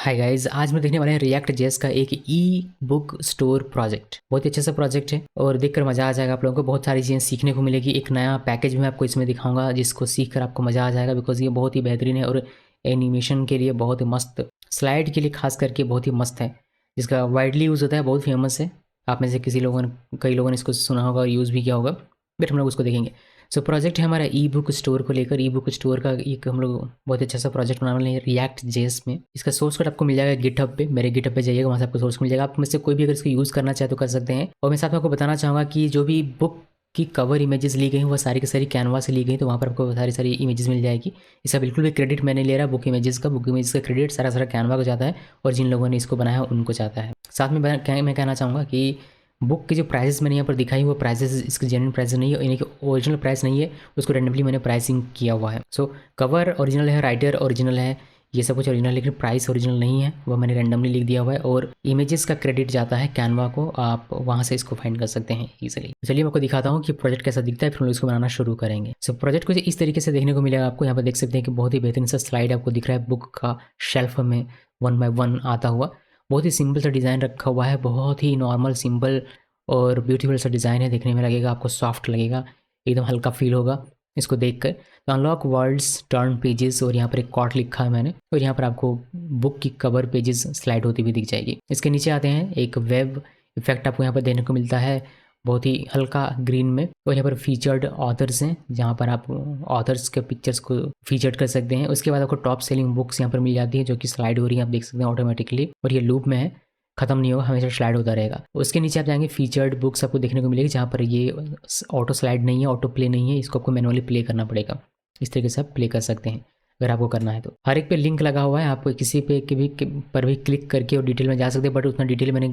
Hi guys, आज मैं देखने वाले हैं रिएक्ट जेएस का एक ई बुक स्टोर प्रोजेक्ट। बहुत ही अच्छा सा प्रोजेक्ट है और देखकर मज़ा आ जाएगा। आप लोगों को बहुत सारी चीज़ें सीखने को मिलेगी। एक नया पैकेज भी मैं आपको इसमें दिखाऊंगा जिसको सीख कर आपको मज़ा आ जाएगा, बिकॉज ये बहुत ही बेहतरीन है और एनिमेशन के लिए बहुत ही मस्त, स्लाइड के लिए खास करके बहुत ही मस्त है, जिसका वाइडली यूज़ होता है, बहुत फेमस है। आप में से कई लोगों ने इसको सुना होगा और यूज़ भी किया होगा, बट हम लोग उसको देखेंगे। सो प्रोजेक्ट है हमारा ई बुक स्टोर को लेकर। ई बुक स्टोर का एक हम लोग बहुत अच्छा सा प्रोजेक्ट बनाने वाले हैं रिएक्ट जेएस में। इसका सोर्स कोड आपको मिल जाएगा गिटहब पे। मेरे गिटहब पे जाइएगा, वहाँ से आपको सोर्स मिल जाएगा। आप में से कोई भी अगर इसको यूज़ करना चाहे तो कर सकते हैं। और मैं साथ में आपको बताना चाहूँगा कि जो भी बुक की कवर इमेजेस ली गई हैं वो सारी की सारी कैनवा से ली गई, तो वहाँ पर आपको सारी सारी इमेजेस मिल जाएगी। इसका बिल्कुल भी क्रेडिट मैंने ले रहा बुक इमेजेस का। बुक इमेजेस का क्रेडिट सारा सारा कैनवा को जाता है और जिन लोगों ने इसको बनाया उनको जाता है। साथ में मैं कहना चाहूँगा कि बुक की जो प्राइसेस मैंने यहाँ पर दिखाई वो प्राइसेस इसकी जेन्युइन प्राइस नहीं है, यानी कि ओरिजिनल प्राइस नहीं है, उसको रैंडमली मैंने प्राइसिंग किया हुआ है। सो कवर ओरिजिनल है, राइटर ओरिजिनल है, ये सब कुछ ओरिजिनल है, लेकिन प्राइस ओरिजिनल नहीं है, वो मैंने रैंडमली लिख दिया हुआ है। और इमेजेस का क्रेडिट जाता है कैनवा को, आप वहाँ से इसको फाइंड कर सकते हैं ईजिली। चलिए मैं आपको दिखाता हूँ कि प्रोजेक्ट कैसा दिखता है, फिर हम लोग इसको बनाना शुरू करेंगे। सो प्रोजेक्ट कुछ इस तरीके से देखने को मिलेगा आपको। यहाँ पर देख सकते हैं कि बहुत ही बेहतरीन सा स्लाइड आपको दिख रहा है बुक का शेल्फ में 1 बाय 1 आता हुआ। बहुत ही सिंपल सा डिज़ाइन रखा हुआ है, बहुत ही नॉर्मल सिंपल और ब्यूटीफुल सा डिज़ाइन है। देखने में लगेगा आपको सॉफ्ट लगेगा, एकदम हल्का फील होगा इसको देखकर। तो अनलॉक वर्ल्ड्स टर्न पेजेस, और यहाँ पर एक कॉट लिखा है मैंने, और यहाँ पर आपको बुक की कवर पेजेस स्लाइड होती हुई दिख जाएगी। इसके नीचे आते हैं, एक वेब इफेक्ट आपको यहाँ पर देखने को मिलता है बहुत ही हल्का ग्रीन में, और यहाँ पर फीचर्ड ऑथर्स हैं जहाँ पर आप ऑथर्स के पिक्चर्स को फीचर्ड कर सकते हैं। उसके बाद आपको टॉप सेलिंग बुक्स यहाँ पर मिल जाती है जो कि स्लाइड हो रही है, आप देख सकते हैं ऑटोमेटिकली, और ये लूप में है, खत्म नहीं होगा, हमेशा स्लाइड होता रहेगा। उसके नीचे आप जाएंगे, फीचर्ड बुक्स आपको देखने को मिलेगी जहाँ पर ये ऑटो स्लाइड नहीं है, ऑटो प्ले नहीं है, इसको आपको मैनुअली प्ले करना पड़ेगा। इस तरीके से आप प्ले कर सकते हैं अगर आपको करना है तो। हर एक पे लिंक लगा हुआ है, आप किसी पे पर भी क्लिक करके और डिटेल में जा सकते हैं, बट उतना डिटेल मैंने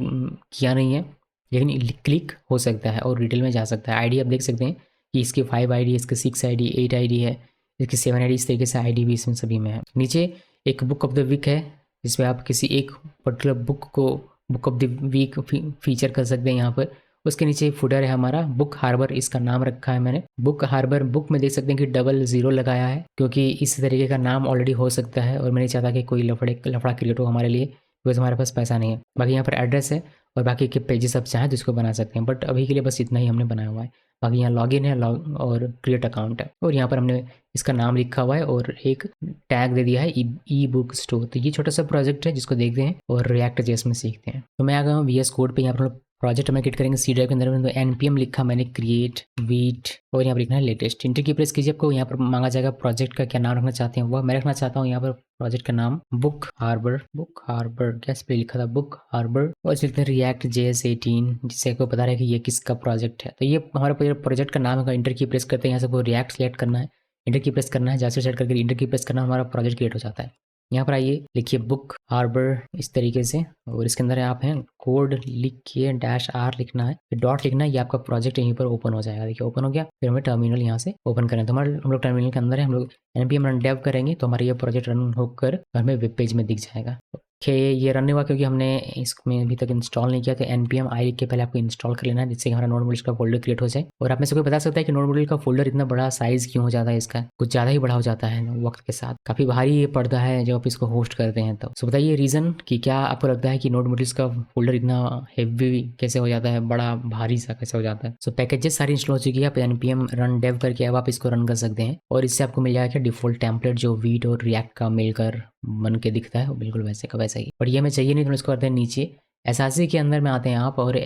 किया नहीं है, लेकिन क्लिक हो सकता है और डिटेल में जा सकता है। आईडी आप देख सकते हैं कि इसकी 5 आईडी, इसकी 6 आईडी, 8 आईडी है, इसकी 7 आईडी, इस तरीके से आईडी भी इसमें सभी में है। नीचे एक बुक ऑफ द वीक है जिसमें आप किसी एक particular book of the week feature कर सकते हैं यहाँ पर। उसके नीचे फुटर है हमारा, बुक हार्बर इसका नाम रखा है मैंने। बुक हार्बर, बुक में देख सकते हैं कि 00 लगाया है, क्योंकि इस तरीके का नाम ऑलरेडी हो सकता है और मैंने चाहता कि कोई लफड़ा क्रिएट हो हमारे लिए, बिकॉज हमारे पास पैसा नहीं है। बाकी यहाँ पर एड्रेस है और बाकी के पेजेस आप चाहें तो इसको बना सकते हैं, बट अभी के लिए बस इतना ही हमने बनाया हुआ है। बाकी यहाँ लॉगिन है, और क्रिएट अकाउंट है, और यहाँ पर हमने इसका नाम लिखा हुआ है और एक टैग दे दिया है ई बुक स्टोर। तो ये छोटा सा प्रोजेक्ट है जिसको देखते हैं और रिएक्ट जेएस में सीखते हैं। तो मैं आ गया हूँ VS कोड पे। यहाँ पर प्रोजेक्ट में क्रिएट करेंगे सी ड्राइव के अंदर में, तो npm लिखा मैंने क्रिएट वीट, और यहाँ पर लिखना है लेटेस्ट। इंटर की प्रेस कीजिए, आपको यहाँ पर मांगा जाएगा प्रोजेक्ट का क्या नाम रखना चाहते हैं। वह मैं रखना चाहता हूँ यहाँ पर प्रोजेक्ट का नाम बुक हार्बर, क्या पे लिखा था, बुक हार्बर, और इसमें लिखते हैं रिएक्ट JS 18, जिससे आपको पता रहे कि ये किसका प्रोजेक्ट है। तो ये हमारे प्रोजेक्ट का नाम है। इंटर की प्रेस करते हैं, यहाँ से आपको रिएक्ट सेलेक्ट करना है, इंटर की प्रेस करना है, जैसे सेलेक्ट करके इंटर की प्रेस करना, हमारा प्रोजेक्ट क्रिएट हो जाता है। यहाँ पर आइए, लिखिए बुक हार्बर इस तरीके से, और इसके अंदर आप हैं कोड लिखिए, -r लिखना है, फिर डॉट लिखना है, ये आपका प्रोजेक्ट यहीं पर ओपन हो जाएगा। देखिए ओपन हो गया। फिर हमें टर्मिनल यहाँ से ओपन करें, तो हम लोग टर्मिनल के अंदर है, हम लोग npm रन डेव करेंगे तो हमारा ये प्रोजेक्ट रन होकर हमें वेब पेज में दिख जाएगा। ओके, ये रन हुआ क्योंकि हमने इसमें अभी तक इंस्टॉल नहीं किया, तो npm i लिख के पहले आपको इंस्टॉल कर लेना है, जिससे हमारा नोड मॉड्यूल्स का फोल्डर क्रिएट हो जाए। और आप में से कोई बता सकता है कि नोड मॉड्यूल का फोल्डर इतना बड़ा साइज क्यों हो जाता है, इसका कुछ ज़्यादा ही बड़ा हो जाता है वक्त के साथ, काफ़ी भारी ये पड़ता है जब आप इसको होस्ट करते हैं। तो बताइए रीज़न कि क्या आपको लगता है कि नोड मॉड्यूल्स का फोल्डर इतना हेवी कैसे हो जाता है, बड़ा भारी सा कैसे हो जाता है। सो पैकेजेस सारी इंस्टॉल हो चुकी है, आप npm रन डेव करके अब आप इसको रन कर सकते हैं, और इससे आपको मिल जाएगा डिफॉल्ट टेम्पलेट जो वीट और रिएक्ट का मिलकर बन के दिखता है, बिल्कुल वैसे का वैसा ही। और ये हमें चाहिए नहीं, तो इसको करते हैं नीचे एसआरसी के अंदर में आते हैं आप, और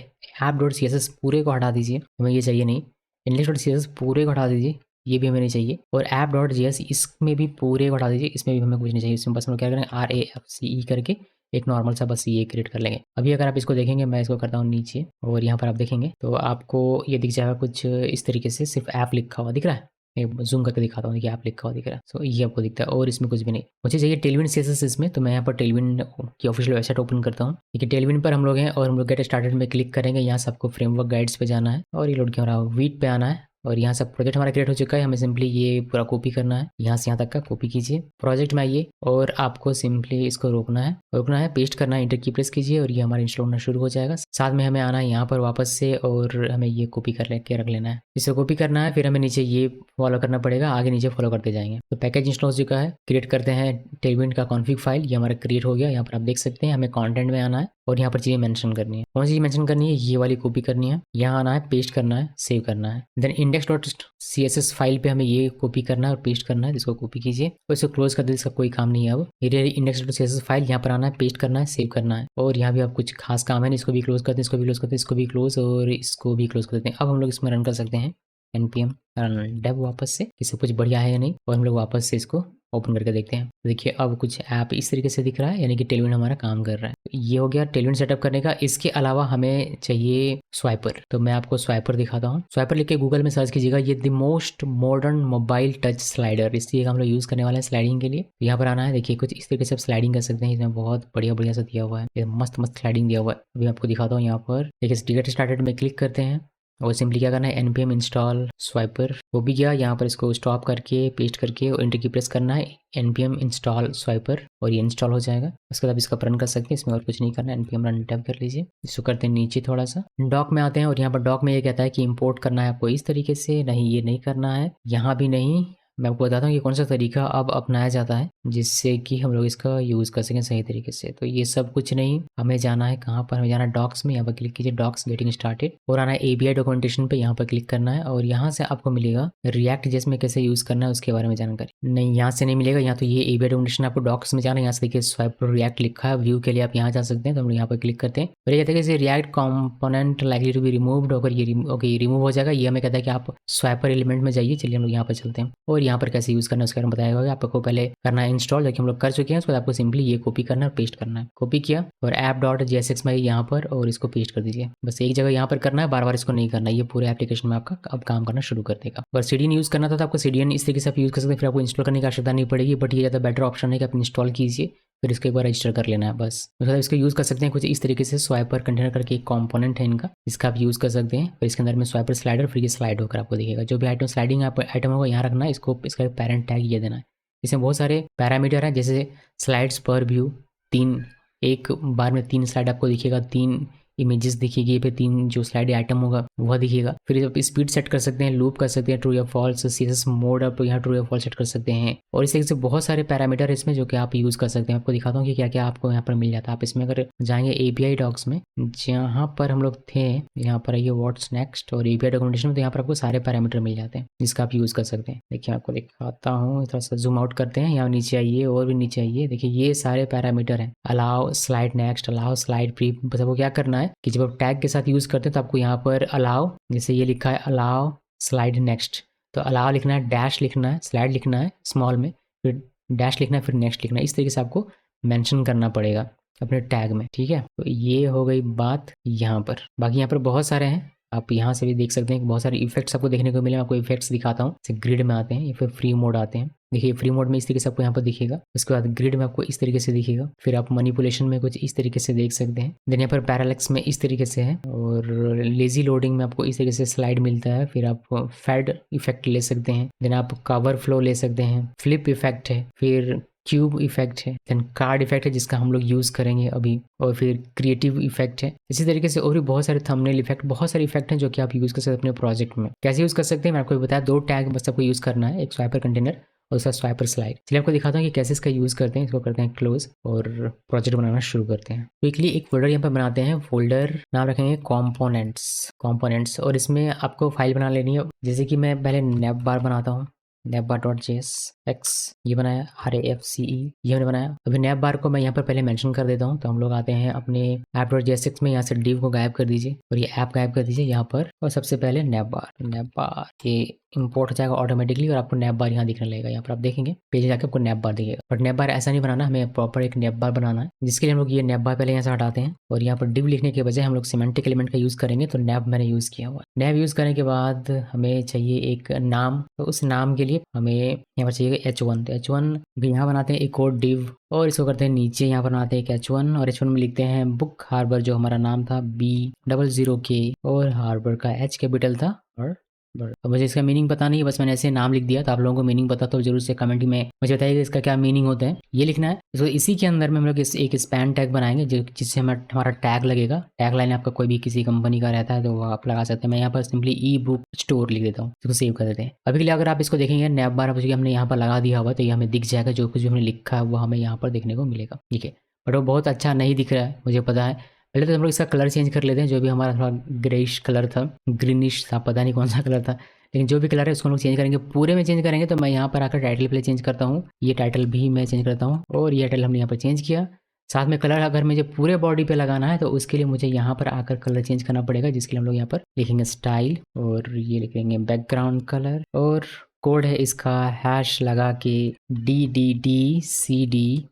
app.css पूरे को हटा दीजिए, हमें ये चाहिए नहीं। index.css पूरे को हटा दीजिए, ये भी हमें नहीं चाहिए। और app.js इसमें भी पूरे को हटा दीजिए, इसमें भी हमें कुछ नहीं चाहिए। इसमें बस हम क्या करेंगे, RAFCE करके एक नॉर्मल सा बस ये क्रिएट कर लेंगे। अभी अगर आप इसको देखेंगे, मैं इसको करता हूँ नीचे, और यहाँ पर आप देखेंगे तो आपको ये दिख जाएगा कुछ इस तरीके से, सिर्फ ऐप लिखा हुआ दिख रहा है। मैं जूम करके दिखाता हूँ कि ऐप लिखा हुआ दिख रहा है। सो ये आपको दिखता है और इसमें कुछ भी नहीं। मुझे चाहिए टेलविन CSS इसमें, तो मैं यहाँ पर टेलविन की ऑफिशियल वेबसाइट ओपन करता हूँ। ठीक है, टेलविन पर हम लोग हैं और हम लोग गेट स्टार्टेड में क्लिक करेंगे। यहाँ से आपको फ्रेमवर्क गाइड्स पे जाना है और ये लोड क्यों रहा है, वीट पे आना है, और यहाँ से प्रोजेक्ट हमारा क्रिएट हो चुका है। हमें सिंपली ये पूरा कॉपी करना है, यहाँ से यहाँ तक का कॉपी कीजिए, प्रोजेक्ट में आइए और आपको सिंपली इसको रोकना है, पेस्ट करना है, इंटर की प्रेस कीजिए और ये हमारा इंस्टॉल होना शुरू हो जाएगा। साथ में हमें आना है यहाँ पर वापस से और हमें ये कॉपी कर लेके रख लेना है, इसे कॉपी करना है, फिर हमें नीचे ये फॉलो करना पड़ेगा, आगे नीचे फॉलो करते जाएंगे। तो पैकेज इंस्टॉल हो चुका है, क्रिएट करते हैं टेलविंड का कॉन्फ़िग फाइल, ये हमारा क्रिएट हो गया। यहाँ पर आप देख सकते हैं हमें कंटेंट में आना है और यहाँ पर चीज़ें मेंशन करनी है। कौन सी चीज़ मेंशन करनी है? ये वाली कॉपी करनी है, यहाँ आना है, पेस्ट करना है, सेव करना है। देन index.css फाइल पे हमें ये कॉपी करना है और पेस्ट करना है, जिसको कॉपी कीजिए और इसको क्लोज कर दीजिए, इसका कोई काम नहीं है। अब ये index.css फाइल यहाँ पर आना है, पेस्ट करना है, सेव करना है और यहाँ भी आप कुछ खास काम है, इसको भी क्लोज करते हैं, इसको भी क्लोज करते हैं, इसको भी क्लोज और इसको भी क्लोज करते हैं। अब हम लोग इसमें रन कर सकते हैं npm रन डेव वापस से, कि सब कुछ बढ़िया है या नहीं, और हम लोग वापस से इसको ओपन करके देखते हैं। देखिए अब कुछ ऐप इस तरीके से दिख रहा है, यानी कि टेलविंड हमारा काम कर रहा है। ये हो गया टेलविंड सेटअप करने का। इसके अलावा हमें चाहिए स्वाइपर, तो मैं आपको स्वाइपर दिखाता हूँ। स्वाइपर लिख के गूगल में सर्च कीजिएगा, ये the most modern mobile touch slider, इसलिए हम लोग यूज़ करने वाले हैं स्लाइडिंग के लिए। यहाँ पर आना है, देखिए कुछ इस तरीके से आप स्लाइडिंग कर सकते हैं, इसमें बहुत बढ़िया बढ़िया सा दिया हुआ है, ये मस्त मस्त स्लाइडिंग दिया हुआ है। अभी आपको दिखाता हूँ। यहाँ पर देखिए गेट स्टार्टेड में क्लिक करते हैं और सिंपली क्या करना है, npm इंस्टॉल स्वाइपर, वो भी गया। यहाँ पर इसको स्टॉप करके पेस्ट करके और एंटर की प्रेस करना है, npm इंस्टॉल स्वाइपर, और ये इंस्टॉल हो जाएगा। उसके बाद इसका रन कर सकते हैं, इसमें और कुछ नहीं करना है, npm रन टैप कर लीजिए। इसको करते हैं नीचे थोड़ा सा, डॉक में आते हैं और यहाँ पर डॉक में ये कहता है कि इंपोर्ट करना है आपको इस तरीके से, नहीं ये नहीं करना है, यहाँ भी नहीं। मैं आपको बताता हूँ कि कौन सा तरीका अब अपनाया जाता है जिससे कि हम लोग इसका यूज़ कर सकें सही तरीके से। तो ये सब कुछ नहीं, हमें जाना है कहाँ पर, हमें जाना है डॉक्स में, यहाँ पर क्लिक कीजिए, डॉक्स गेटिंग स्टार्टेड, और आना है API डॉक्यूमेंटेशन पे, यहाँ पर क्लिक करना है और यहाँ से आपको मिलेगा रिएक्ट जेएस में कैसे यूज़ करना है उसके बारे में जानकारी। नहीं, यहाँ से नहीं मिलेगा, यहाँ तो ये API डॉक्यूमेंटेशन आपको डॉक्स में जाना है। यहाँ से देखिए स्वाइप रिएक्ट लिखा है, व्यू के लिए आप यहाँ जा सकते हैं, तो हम लोग यहाँ पर क्लिक करते हैं और ये कहते हैं कि react component likely to be removed, अगर ये ओके रिमूव हो जाएगा। ये हमें कहता है कि आप स्वाइपर एलिमेंट में जाइए। चलिए हम लोग यहाँ पर चलते हैं और यहाँ पर कैसे यूज़ करना है उसके बारे में बताया होगा। आपको पहले करना है इंस्टॉल, जो कि हम लोग कर चुके हैं। उसके बाद आपको सिंपली ये कॉपी करना है और पेस्ट करना है। कॉपी किया और app.jsx में यहाँ पर और इसको पेस्ट कर दीजिए। बस एक जगह यहाँ पर करना है, बार बार इसको नहीं करना, ये पूरे एप्लीकेशन में आपका अब काम करना शुरू कर देगा। अगर CDN यूज़ करना था तो आपको CDN इस तरीके से आप यूज़ कर सकते हैं, फिर आपको इंस्टॉल करने की आवश्यकता नहीं पड़ेगी। बट ये ज़्यादा बेटर ऑप्शन है कि आप इंस्टॉल कीजिए, फिर इसको एक बार रजिस्टर कर लेना है बस। मतलब इसको यूज़ कर सकते हैं कुछ इस तरीके से, स्वाइपर कंटेनर करके एक कंपोनेंट है इनका, इसका आप यूज़ कर सकते हैं। फिर इसके अंदर में स्वाइपर स्लाइडर, फिर ये स्लाइड होकर आपको दिखेगा। जो भी आइटम स्लाइडिंग आइटम होगा यहाँ रखना है, इसको इसका पेरेंट टैग ये देना है। इसमें बहुत सारे पैरामीटर हैं, जैसे स्लाइड्स पर व्यू, 3 एक बार में 3 स्लाइड आपको दिखेगा, 3 इमेजेस दिखेगी, फिर 3 जो स्लाइड आइटम होगा वह दिखेगा। फिर आप स्पीड सेट कर सकते हैं, लूप कर सकते हैं, ट्रू या फॉल्स, CSS मोड आप यहाँ ट्रू या फॉल्स सेट कर सकते हैं। और इस तरीके से बहुत सारे पैरामीटर इसमें जो कि आप यूज़ कर सकते हैं। आपको दिखाता हूँ कि क्या क्या आपको यहाँ पर मिल जाता है। आप इसमें अगर जाएंगे API डॉक्स में, जहाँ पर हम लोग थे, यहाँ पर आइए व्हाट्स नेक्स्ट और API डॉक्यूमेंटेशन में, तो यहाँ पर आपको सारे पैरामीटर मिल जाते हैं जिसका आप यूज़ कर सकते हैं। देखिए आपको दिखाता हूँ, थोड़ा सा जूम आउट करते हैं, यहाँ नीचे आइए और भी नीचे आइए। देखिए ये सारे पैरामीटर हैं, allow slide next, allow slide pre. बस आपको क्या करना है कि जब आप टैग के साथ यूज़ करते हैं तो आपको यहाँ पर अलाउ, जैसे ये लिखा है अलाउ स्लाइड नेक्स्ट, तो अलाउ लिखना है, डैश लिखना है, स्लाइड लिखना है स्मॉल में, फिर डैश लिखना है, फिर नेक्स्ट लिखना है। इस तरीके से आपको मेंशन करना पड़ेगा अपने टैग में, ठीक है। तो ये हो गई बात यहाँ पर। बाकी यहाँ पर बहुत सारे हैं, आप यहाँ से भी देख सकते हैं कि बहुत सारे इफेक्ट्स आपको देखने को मिले। मैं आपको इफेक्ट्स दिखाता हूँ। जैसे ग्रिड में आते हैं या फिर फ्री मोड आते हैं। देखिए फ्री मोड में इस तरीके से आपको यहाँ पर दिखेगा, उसके बाद ग्रिड में आपको इस तरीके से दिखेगा, फिर आप मैनिपुलेशन में कुछ इस तरीके से देख सकते हैं। देन यहाँ पर पैरालेक्स में इस तरीके से है, और लेजी लोडिंग में आपको इस तरीके से स्लाइड मिलता है। फिर आप फेड इफेक्ट ले सकते हैं, देन आप कवर फ्लो ले सकते हैं, फ्लिप इफेक्ट है, फिर क्यूब इफेक्ट है, देन कार्ड इफेक्ट है जिसका हम लोग यूज़ करेंगे अभी, और फिर क्रिएटिव इफेक्ट है। इसी तरीके से और भी बहुत सारे थंबनेल इफेक्ट, बहुत सारे इफेक्ट हैं जो कि आप यूज़ कर सकते हैं अपने प्रोजेक्ट में। कैसे यूज़ कर सकते हैं मैं आपको बताया, 2 टैग बस आपको यूज़ करना है, एक स्वाइपर कंटेनर और उसका स्वाइपर स्लाइड। चलिए आपको दिखाता हूँ कि कैसे इसका यूज़ करते हैं। इसको करते हैं क्लोज और प्रोजेक्ट बनाना शुरू करते हैं। क्विकली एक फोल्डर यहाँ पर बनाते हैं, फोल्डर नाम रखेंगे कॉम्पोनेंट्स, और इसमें आपको फाइल बना लेनी है। जैसे कि मैं पहले नैप बार बनाता हूँ, navbar.jsx ये बनाया, RAFCE ये हमने बनाया। अभी नैप बार को मैं यहाँ पर पहले मेंशन कर देता हूँ। तो हम लोग आते हैं अपने app.jsx में, यहाँ से div को गायब कर दीजिए और ये ऐप गायब कर दीजिए यहाँ पर, और सबसे पहले नैप बार ये इंपोर्ट हो जाएगा ऑटोमेटिकली और आपको नैप बार यहाँ दिखने लगेगा। यहाँ पर आप देखेंगे पेज जाकर आपको नैप बार दिखेगा, बट नैप बार ऐसा नहीं बनाना, हमें प्रॉपर एक नैप बार बनाना है, जिसके लिए हम लोग ये नैप बार पहले यहाँ से हटाते हैं और यहाँ पर div लिखने के बजाय हम लोग सिमेंटिक एलिमेंट का यूज़ करेंगे। तो नैप मैंने यूज़ किया हुआ है। नैप यूज़ करने के बाद हमें चाहिए एक नाम, तो उस नाम के लिए हमें यहाँ पर चाहिए H1। तो H1 भी यहाँ बनाते हैं एक और div, और इसको करते हैं नीचे यहाँ पर बनाते हैं एक H1 और H1 में लिखते हैं बुक हार्बर, जो हमारा नाम था B00K, और हार्बर का H कैपिटल था और अब मुझे इसका मीनिंग पता नहीं है, बस मैंने ऐसे नाम लिख दिया। तो आप लोगों को मीनिंग पता तो जरूर से कमेंट में मुझे बताइएगा इसका क्या मीनिंग होता है। ये लिखना है। तो इसी के अंदर में हम लोग एक स्पैन टैग बनाएंगे जिससे हमारा टैग लगेगा। टैग लाइन आपका कोई भी किसी कंपनी का रहता है तो वो आप लगा सकते हैं। मैं यहाँ पर सिंपली ई बुक स्टोर लिख देता हूँ, इसको सेव कर देते हैं। अभी के लिए अगर आप इसको देखेंगे नैप बार हमने यहाँ पर लगा दिया हुआ, तो ये हमें दिख जाएगा। जो कुछ भी हमने लिखा है वो हमें यहाँ पर देखने को मिलेगा, ठीक है। बट वो बहुत अच्छा नहीं दिख रहा है, मुझे पता है। पहले तो हम लोग इसका कलर चेंज कर लेते हैं। जो भी हमारा थोड़ा ग्रेइश कलर था, ग्रीनिश था, पता नहीं कौन सा कलर था, लेकिन जो भी कलर है उसको हम लोग चेंज करेंगे। पूरे में चेंज करेंगे। तो मैं यहाँ पर आकर टाइटल पे चेंज करता हूँ। ये टाइटल भी मैं चेंज करता हूँ और ये टाइटल हमने यहाँ पर चेंज किया। साथ में कलर अगर मुझे पूरे बॉडी पे लगाना है तो उसके लिए मुझे यहाँ पर आकर कलर चेंज करना पड़ेगा, जिसके लिए हम लोग यहाँ पर लिखेंगे स्टाइल और ये लिखेंगे बैकग्राउंड कलर। और कोड है इसका हैश लगा के DDDCD5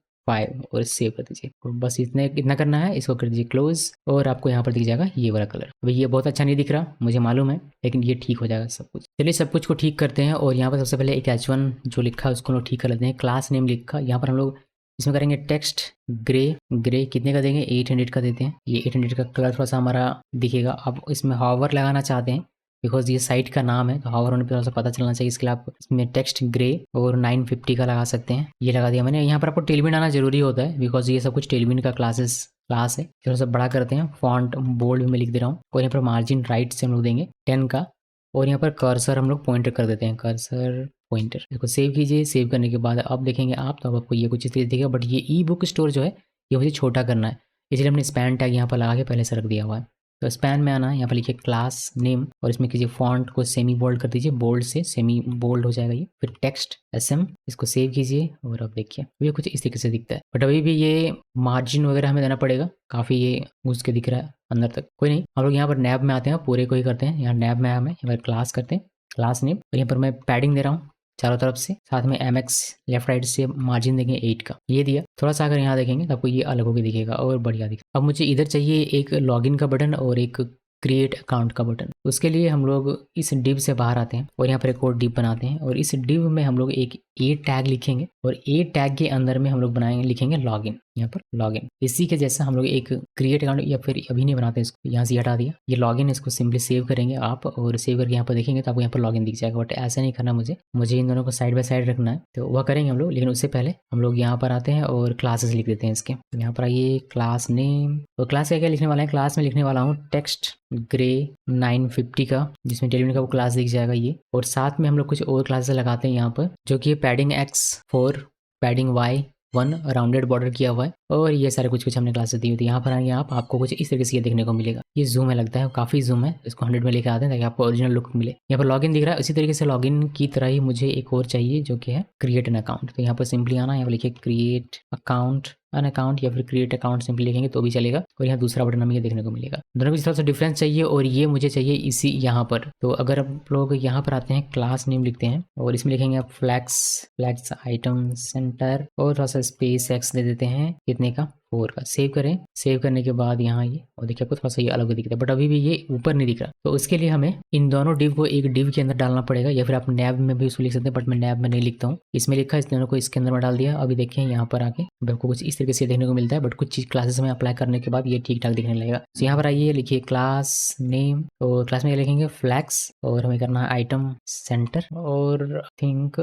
और सेव कर दीजिए। तो बस इतना करना है। इसको कर दीजिए क्लोज और आपको यहाँ पर दिख जाएगा ये वाला कलर। अभी ये बहुत अच्छा नहीं दिख रहा, मुझे मालूम है, लेकिन ये ठीक हो जाएगा सब कुछ। चलिए सब कुछ को ठीक करते हैं। और यहाँ पर सबसे पहले एक H1 जो लिखा है उसको हम लोग ठीक कर लेते हैं। क्लास नेम लिखा, यहाँ पर हम लोग इसमें करेंगे टेक्स्ट ग्रे कितने का देंगे, 800 का देते हैं। ये 800 का कलर थोड़ा सा हमारा दिखेगा। अब इसमें हॉवर लगाना चाहते हैं बिकॉज ये साइट का नाम है, तो हॉवर होने पर थोड़ा सा पता चलना चाहिए। इसके लिए आप इसमें टेक्स्ट ग्रे और 950 का लगा सकते हैं। ये लगा दिया मैंने। यहाँ पर आपको टेलविन आना जरूरी होता है बिकॉज ये सब कुछ टेलविन का क्लास है। थोड़ा सा बड़ा करते हैं, फॉन्ट बोल्ड में लिख दे रहा हूँ। और यहाँ पर मार्जिन राइट से हम लोग देंगे 10 का। और यहाँ पर कर्सर हम लोग पॉइंटर कर देते हैं, कर्सर पॉइंटर। इसको सेव कीजिए। सेव करने के बाद अब देखेंगे आप, तो अब आपको ये कुछ इस तरह दिखेगा। बट ये ई बुक स्टोर जो है ये मुझे छोटा करना है, इसलिए हमने स्पैन टैग यहाँ पर लगा के पहले से रख दिया हुआ है। तो स्पैन में आना है, यहाँ पर लिखिए क्लास नेम और इसमें कीजिए फॉन्ट को सेमी बोल्ड कर दीजिए। बोल्ड से सेमी बोल्ड हो जाएगा ये। फिर टेक्स्ट SM, इसको सेव कीजिए। और अब देखिए ये कुछ इस तरीके से दिखता है। बट अभी भी ये मार्जिन वगैरह हमें देना पड़ेगा, काफ़ी ये घुस के दिख रहा है अंदर तक। कोई नहीं, हम लोग यहाँ पर नैब में आते हैं, पूरे को ही करते हैं। यहाँ नैब में हमें यहाँ पर क्लास करते हैं, क्लास नेम। और यहाँ पर मैं पैडिंग दे रहा हूँ चारों तरफ से। साथ में MX लेफ्ट राइट से मार्जिन देंगे 8 का, ये दिया। थोड़ा सा अगर यहाँ देखेंगे तो आपको ये अलग होकर दिखेगा और बढ़िया दिखेगा। अब मुझे इधर चाहिए एक लॉगिन का बटन और एक क्रिएट अकाउंट का बटन। उसके लिए हम लोग इस डिव से बाहर आते हैं और यहाँ पर एक और डिव बनाते हैं। और इस डिव में हम लोग एक A टैग लिखेंगे और A टैग के अंदर में हम लोग लिखेंगे लॉगिन। यहाँ पर लॉगिन इसी के जैसा हम लोग एक क्रिएट अकाउंट, या फिर अभी नहीं बनाते इसको, यहाँ से हटा दिया। ये लॉगिन, इसको सिंपली सेव करेंगे आप और सेव करके यहाँ पर देखेंगे तो आपको यहाँ पर लॉगिन दिख जाएगा। बट ऐसा नहीं करना, मुझे इन दोनों को साइड बाय साइड रखना है, तो वह करेंगे हम लोग। लेकिन उससे पहले हम लोग यहाँ पर आते हैं और क्लासेस लिख देते हैं इसके। यहाँ पर आइए, क्लास नेम। और क्लास क्या लिखने वाला है, क्लास में लिखने वाला हूँ टेक्स्ट ग्रे 950 का, जिसमें टेलीविजन का वो क्लास दिख जाएगा ये। और साथ में हम लोग कुछ और क्लासेस लगाते हैं यहाँ पर, जो कि padding X4, padding Y1 rounded border किया हुआ है। और ये सारे कुछ हमने क्लासेस दी हुई थी। यहाँ पर आएंगे आप, आपको कुछ इस तरीके से ये देखने को मिलेगा। ये जूम है, लगता है काफ़ी जूम है, इसको 100 में लेकर आते हैं ताकि आपको ओरिजिनल लुक मिले। यहाँ पर लॉगिन दिख रहा है, इसी तरीके से लॉगिन की तरह ही मुझे एक और चाहिए जो कि है क्रिएट एन अकाउंट। तो यहाँ पर सिंपली आना, यहाँ पर लिखिए क्रिएट अकाउंट अन अकाउंट, या फिर क्रिएट अकाउंट सिंपली लिखेंगे तो भी चलेगा। और यहाँ दूसरा बटन हमें ये देखने को मिलेगा। दोनों में थोड़ा सा डिफरेंस चाहिए और ये मुझे चाहिए इसी यहाँ पर। तो अगर आप लोग यहाँ पर आते हैं, क्लास नेम लिखते हैं और इसमें लिखेंगे आप फ्लैक्स आइटम सेंटर और थोड़ा सा स्पेस X दे देते हैं, कितने का 4 का। सेव करें। सेव करने के बाद यहाँ ये, और देखिए आपको थोड़ा सा ये अलग दिखता है, बट अभी भी ये ऊपर नहीं दिख रहा। तो उसके लिए हमें इन दोनों डिव को एक डिव के अंदर डालना पड़ेगा, या फिर आप नैब में भी उसको लिख सकते हैं, बट मैं नैब में नहीं लिखता हूँ। इसमें लिखा है, इस दोनों को इसके अंदर में डाल दिया। अभी देखिए यहाँ पर आके आपको कुछ इस तरीके से देखने को मिलता है, बट कुछ चीज क्लासेस में अप्लाई करने के बाद ये ठीक ठाक दिखने लगेगा। तो यहाँ पर आइए, लिखिए क्लास नेम और क्लास में लिखेंगे फ्लैक्स और हमें करना है आइटम सेंटर। और थिंक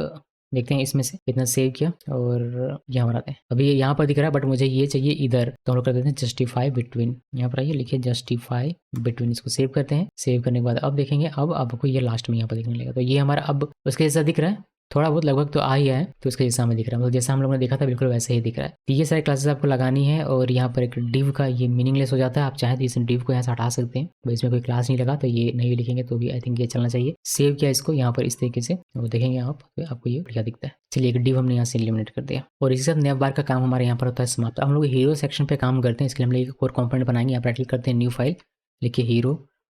देखते हैं इसमें से कितना सेव किया और यहाँ पर आते हैं। अभी ये यहाँ पर दिख रहा है, बट मुझे ये चाहिए इधर, तो हम लोग कर देते हैं जस्टिफाई बिटवीन। यहाँ पर आइए, लिखिए जस्टिफाई बिटवीन, इसको सेव करते हैं। सेव करने के बाद अब देखेंगे, अब आपको ये लास्ट में यहाँ पर दिखने लगेगा। तो ये हमारा अब उसके जैसा दिख रहा है, थोड़ा बहुत लगभग तो आ ही है, तो उसके जैसा हमें दिख रहा है, मतलब जैसा हम लोगों ने देखा था बिल्कुल वैसे ही दिख रहा है। तो ये सारी क्लासेस आपको लगानी है। और यहाँ पर एक डिव का ये मीनिंगलेस हो जाता है, आप चाहें तो इस डिव को यहाँ से हटा सकते हैं। तो इसमें कोई क्लास नहीं लगा तो ये नहीं लिखेंगे तो भी आई थिंक ये चलना चाहिए। सेव किया इसको यहाँ पर इस तरीके से, और देखेंगे आप, तो आपको ये बढ़िया दिखता है। चलिए, एक डिव हमने यहाँ से एलिमिनेट कर दिया। और इसी साथ नैव बार का काम हमारे यहाँ पर होता है समाप्त। हम लोग हीरो सेक्शन पे काम करते हैं, इसके लिए हम लोग एक और कॉम्पोनेंट बनाएंगे। यहाँ पर क्लिक करते हैं, न्यू फाइल, लिखिए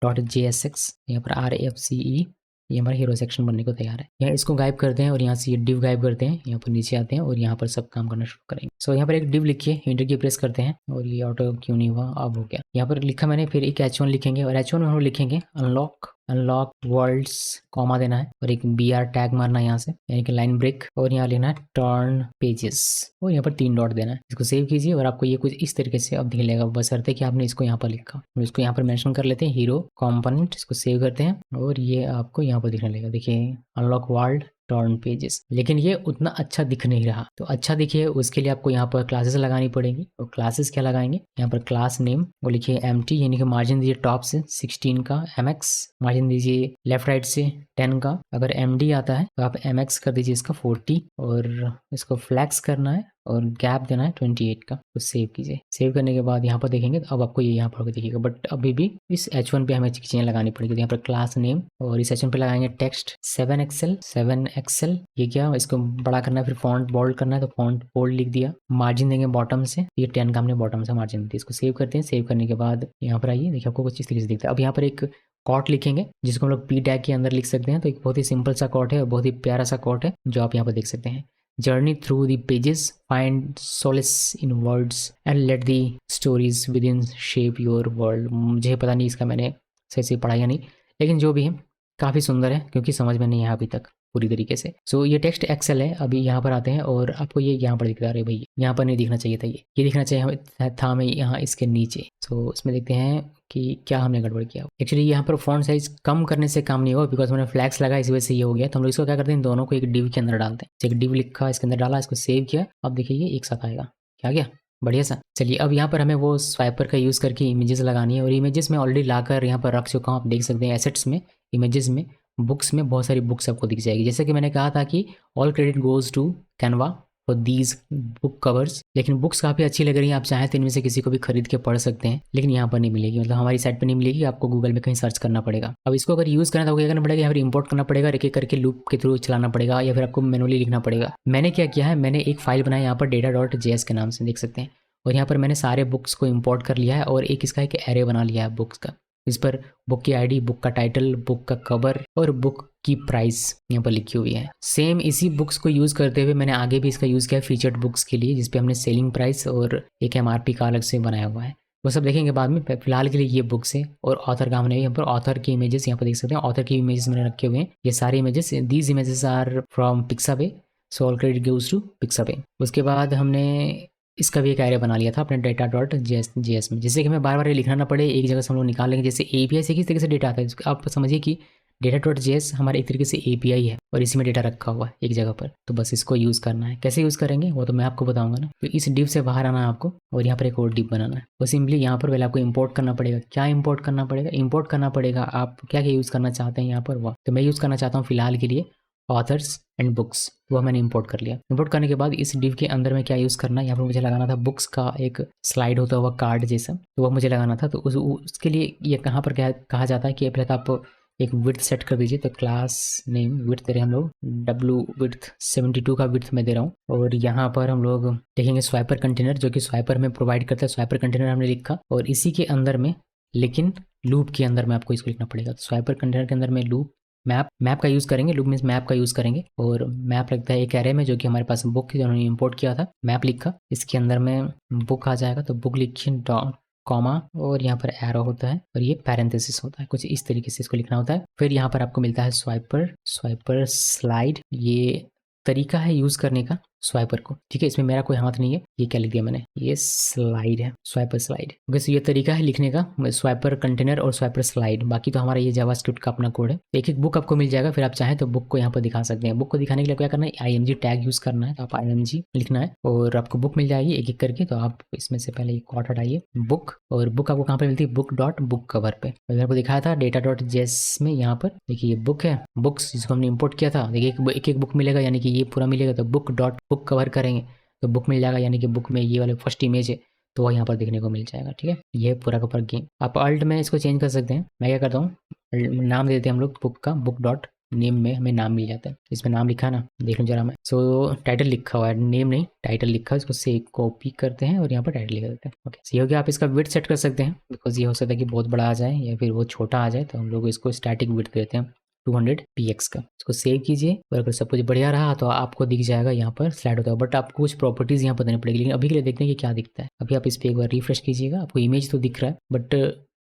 hero.jsx, यहाँ पर RFCE, ये हमारा हीरो सेक्शन बनने को तैयार है। यहाँ इसको गायब करते हैं और यहाँ से ये डिव गायब करते हैं, यहाँ पर नीचे आते हैं और यहाँ पर सब काम करना शुरू करेंगे। सो यहाँ पर एक डिव लिखिए, एंटर की प्रेस करते हैं और ये ऑटो क्यों नहीं हुआ, अब हो गया। यहाँ पर लिखा मैंने, फिर एक H1 लिखेंगे और H1 में हम लोग लिखेंगे अनलॉक अनलॉक वर्ल्ड्स कॉमा देना है और एक BR टैग मारना है यहाँ से, यानी कि लाइन ब्रेक, और यहाँ लेना है टर्न पेजेस और यहाँ पर 3 डॉट देना है। इसको सेव कीजिए और आपको ये कुछ इस तरीके से अब दिखेगा, बशर्ते कि आपने इसको यहाँ पर लिखा। और इसको यहाँ पर मेंशन कर लेते हैं हीरो कंपोनेंट, इसको सेव करते हैं और ये आपको यहाँ पर दिखने लगेगा। देखिए अनलॉक वर्ल्ड टर्न पेजेस, लेकिन ये उतना अच्छा दिख नहीं रहा। तो अच्छा दिखे उसके लिए आपको यहाँ पर क्लासेस लगानी पड़ेगी। और क्लासेस क्या लगाएंगे, यहाँ पर क्लास नेम वो लिखिए एम्प्टी, यानी कि मार्जिन दीजिए टॉप से 16 का MX, मार्जिन दीजिए लेफ्ट राइट से 10 का। अगर MD आता है तो आप MX कर दीजिए इसका 40 और इसको फ्लैक्स करना है और गैप देना है 28 का। तो सेव कीजिए। सेव करने के बाद यहाँ पर देखेंगे तो अब आपको ये यहाँ पर दिखेगा, बट अभी भी इस H1 पे हमें चीजें लगानी पड़ेगी। तो यहाँ पर क्लास नेम और इस H1 पे लगाएंगे टेक्स्ट 7XL। ये क्या, इसको बड़ा करना है, फिर फॉन्ट बोल्ड करना है तो फॉन्ट बोल्ड लिख दिया। मार्जिन देंगे बॉटम से, ये 10 का हमने बॉटम से मार्जिन दिया। इसको सेव करते हैं। सेव करने के बाद यहाँ पर आइए, देखिए आपको कुछ इस तरीके से दिखता है। अब यहाँ पर एक कॉट लिखेंगे जिसको हम लोग P टैग के अंदर लिख सकते हैं। तो एक बहुत ही सिंपल सा कॉट है और बहुत ही प्यारा सा कॉट है जो आप यहाँ पर देख सकते हैं। Journey through the pages, find Solis in words and let the stories with in shape your world. मुझे पता नहीं इसका मैंने सही से पढ़ा या नहीं, लेकिन जो भी है काफ़ी सुंदर है क्योंकि समझ में नहीं आया अभी तक पूरी तरीके से। सो ये टेक्स्ट एक्सेल है। अभी यहाँ पर आते हैं और आपको ये यहाँ पर दिख रहा है, भाई यहाँ पर नहीं दिखना चाहिए था, ये दिखना चाहिए हमें था हमें यहाँ इसके नीचे। सो इसमें देखते हैं कि क्या हमने गड़बड़ किया। एक्चुअली यहाँ पर फॉन्ट साइज कम करने से काम नहीं होगा, बिकॉज मैंने फ्लैक्स लगा इस वजह से ये हो गया। तो हम लोग इसको क्या करते हैं, दोनों को एक डिव के अंदर डालते हैं। एक डिव लिखा इसके अंदर डाला, इसको सेव किया। अब देखिए ये एक साथ आएगा, क्या गया, बढ़िया सा। चलिए अब यहाँ पर हमें वो स्वाइपर का यूज़ करके इमेजेस लगानी है और इमेजेस में ऑलरेडी लाकर यहाँ पर रख चुका हूँ। आप देख सकते हैं एसेट्स में, इमेजेस में, बुक्स में बहुत सारी बुक्स आपको दिख जाएगी। जैसे कि मैंने कहा था कि all credit goes to Canva for these book covers. लेकिन बुक्स काफ़ी अच्छी लग रही हैं, आप चाहें तो इनमें से किसी को भी खरीद के पढ़ सकते हैं, लेकिन यहाँ पर नहीं मिलेगी, मतलब हमारी साइट पर नहीं मिलेगी, आपको गूगल में कहीं सर्च करना पड़ेगा। अब इसको अगर यूज़ करना तो क्या करना पड़ेगा, यहाँ पर इंपोर्ट करना पड़ेगा, एक एक करके लूप के थ्रू चलाना पड़ेगा या फिर आपको मैनुअली लिखना पड़ेगा। मैंने क्या किया है, मैंने एक फाइल बनाया यहाँ पर data.js के नाम से, देख सकते हैं। और यहाँ पर मैंने सारे बुक्स को इंपोर्ट कर लिया है और एक इसका एक एरे बना लिया है बुक्स का। इस पर बुक की आईडी, बुक का टाइटल, बुक का कवर और बुक की प्राइस यहाँ पर लिखी हुई है। सेम इसी बुक्स को यूज़ करते हुए मैंने आगे भी इसका यूज़ किया है फीचर्ड बुक्स के लिए, जिसपे हमने सेलिंग प्राइस और एक MRP का अलग से बनाया हुआ है। वो सब देखेंगे बाद में, फिलहाल के लिए ये बुक्स है। और ऑथर का हमने यहाँ पर ऑथर की इमेजेस यहाँ पर देख सकते हैं, ऑथर की इमेजेस मैंने रखे हुए हैं। ये सारे images, these images are from Pixabay, so all credit goes to Pixabay. उसके बाद हमने इसका भी एक एरे बना लिया था अपने data.js में, जिससे कि हमें बार बार ये लिखना ना पड़े, एक जगह से हम लोग निकाल लेंगे। जैसे API से किस तरीके से डेटा आता है, आप समझिए कि data.js हमारे एक तरीके से API है और इसी में डेटा रखा हुआ है एक जगह पर। तो बस इसको यूज़ करना है। कैसे यूज़ करेंगे वो तो मैं आपको बताऊंगा ना। तो इस डिव से बाहर आना है आपको और यहाँ पर एक और डिव बनाना है। वो सिंपली यहाँ पर पहले आपको इंपोर्ट करना पड़ेगा। क्या इंपोर्ट करना पड़ेगा, इंपोर्ट करना पड़ेगा आप क्या क्या यूज़ करना चाहते हैं यहाँ पर। वह तो मैं यूज़ करना चाहता हूँ फिलहाल के लिए ऑथर्स एंड बुक्स, वो मैंने इंपोर्ट कर लिया। इंपोर्ट करने के बाद इस डिव के अंदर में क्या यूज़ करना है, यहाँ पर मुझे लगाना था बुक्स का एक स्लाइड होता हुआ कार्ड जैसा, तो वह मुझे लगाना था। तो उसके लिए ये कहाँ पर क्या कहा जाता है कि पहले तो आप एक विड्थ सेट कर दीजिए। तो क्लास नेम विड्थ दे रहे हैं हम लोग, W विड्थ 72 का विड्थ मैं दे रहा हूँ। और यहाँ पर हम लोग देखेंगे स्वाइपर कंटेनर, जो कि स्वाइपर में प्रोवाइड करता है। स्वाइपर कंटेनर हमने लिखा और इसी के अंदर में, लेकिन लूप के अंदर में आपको इसको लिखना पड़ेगा। तो स्वाइपर कंटेनर के अंदर में लूप मैप का यूज़ करेंगे, लूप मीन्स मैप का यूज़ करेंगे। और मैप लगता है एक एरे में, जो कि हमारे पास बुक जो उन्होंने इंपोर्ट किया था। मैप लिखा, इसके अंदर में बुक आ जाएगा, तो बुक लिखिए डॉट कॉमा और यहाँ पर एरो होता है और ये पैरेंथेसिस होता है, कुछ इस तरीके से इसको लिखना होता है। फिर यहाँ पर आपको मिलता है स्वाइपर स्लाइड, ये तरीका है यूज़ करने का स्वाइपर को, ठीक है। इसमें मेरा कोई हाथ नहीं है। ये क्या लिख दिया मैंने, ये स्लाइड है, स्वाइपर स्लाइड। वैसे ये तरीका है लिखने का, स्वाइपर कंटेनर और स्वाइपर स्लाइड। बाकी तो हमारा ये जावास्क्रिप्ट का अपना कोड है। एक एक बुक आपको मिल जाएगा, फिर आप चाहें तो बुक को यहाँ पर दिखा सकते हैं। बुक को दिखाने के लिए क्या करना है, IMG टैग यूज़ करना है। तो आप IMG लिखना है और आपको बुक मिल जाएगी एक एक करके। तो आप इसमें से पहले एक कॉट हटाइए, बुक, और बुक आपको कहाँ पर मिलती है, बुक.बुक कवर पे। मैंने आपको दिखाया था data.js में, यहाँ पर देखिए ये बुक है, बुक्स जिसको हमने इंपोर्ट किया था। देखिए एक एक बुक मिलेगा, यानी कि ये पूरा मिलेगा। तो बुक.बुक कवर करेंगे तो बुक मिल जाएगा, यानी कि बुक में ये वाले फर्स्ट इमेज है तो वह यहाँ पर देखने को मिल जाएगा, ठीक है। ये पूरा का पूरा गेम आप अल्ट में इसको चेंज कर सकते हैं। मैं क्या करता हूँ, नाम दे देते हैं हम लोग बुक का, बुक डॉट नेम में हमें नाम मिल जाता है। इसमें नाम लिखा है ना, देख लो जरा मैं। सो टाइटल लिखा हुआ है, नेम नहीं टाइटल लिखा है, इसको से कॉपी करते हैं और यहाँ पर टाइटल लिख देते हैं। ओके, ये हो गया। आप इसका विड्थ सेट कर सकते हैं, बिकॉज ये हो सकता है कि बहुत बड़ा आ जाए या फिर बहुत छोटा आ जाए। तो हम लोग इसको स्टैटिक विड्थ देते हैं 200 px का। इसको सेव कीजिए और अगर सब कुछ बढ़िया रहा तो आपको दिख जाएगा यहाँ पर स्लाइड होता है। बट आपको कुछ प्रॉपर्टीज़ यहाँ पर देनी पड़ेगी, लेकिन अभी के लिए देखते हैं कि क्या दिखता है। अभी आप इस पर एक बार रिफ्रेश कीजिएगा, आपको इमेज तो दिख रहा है, बट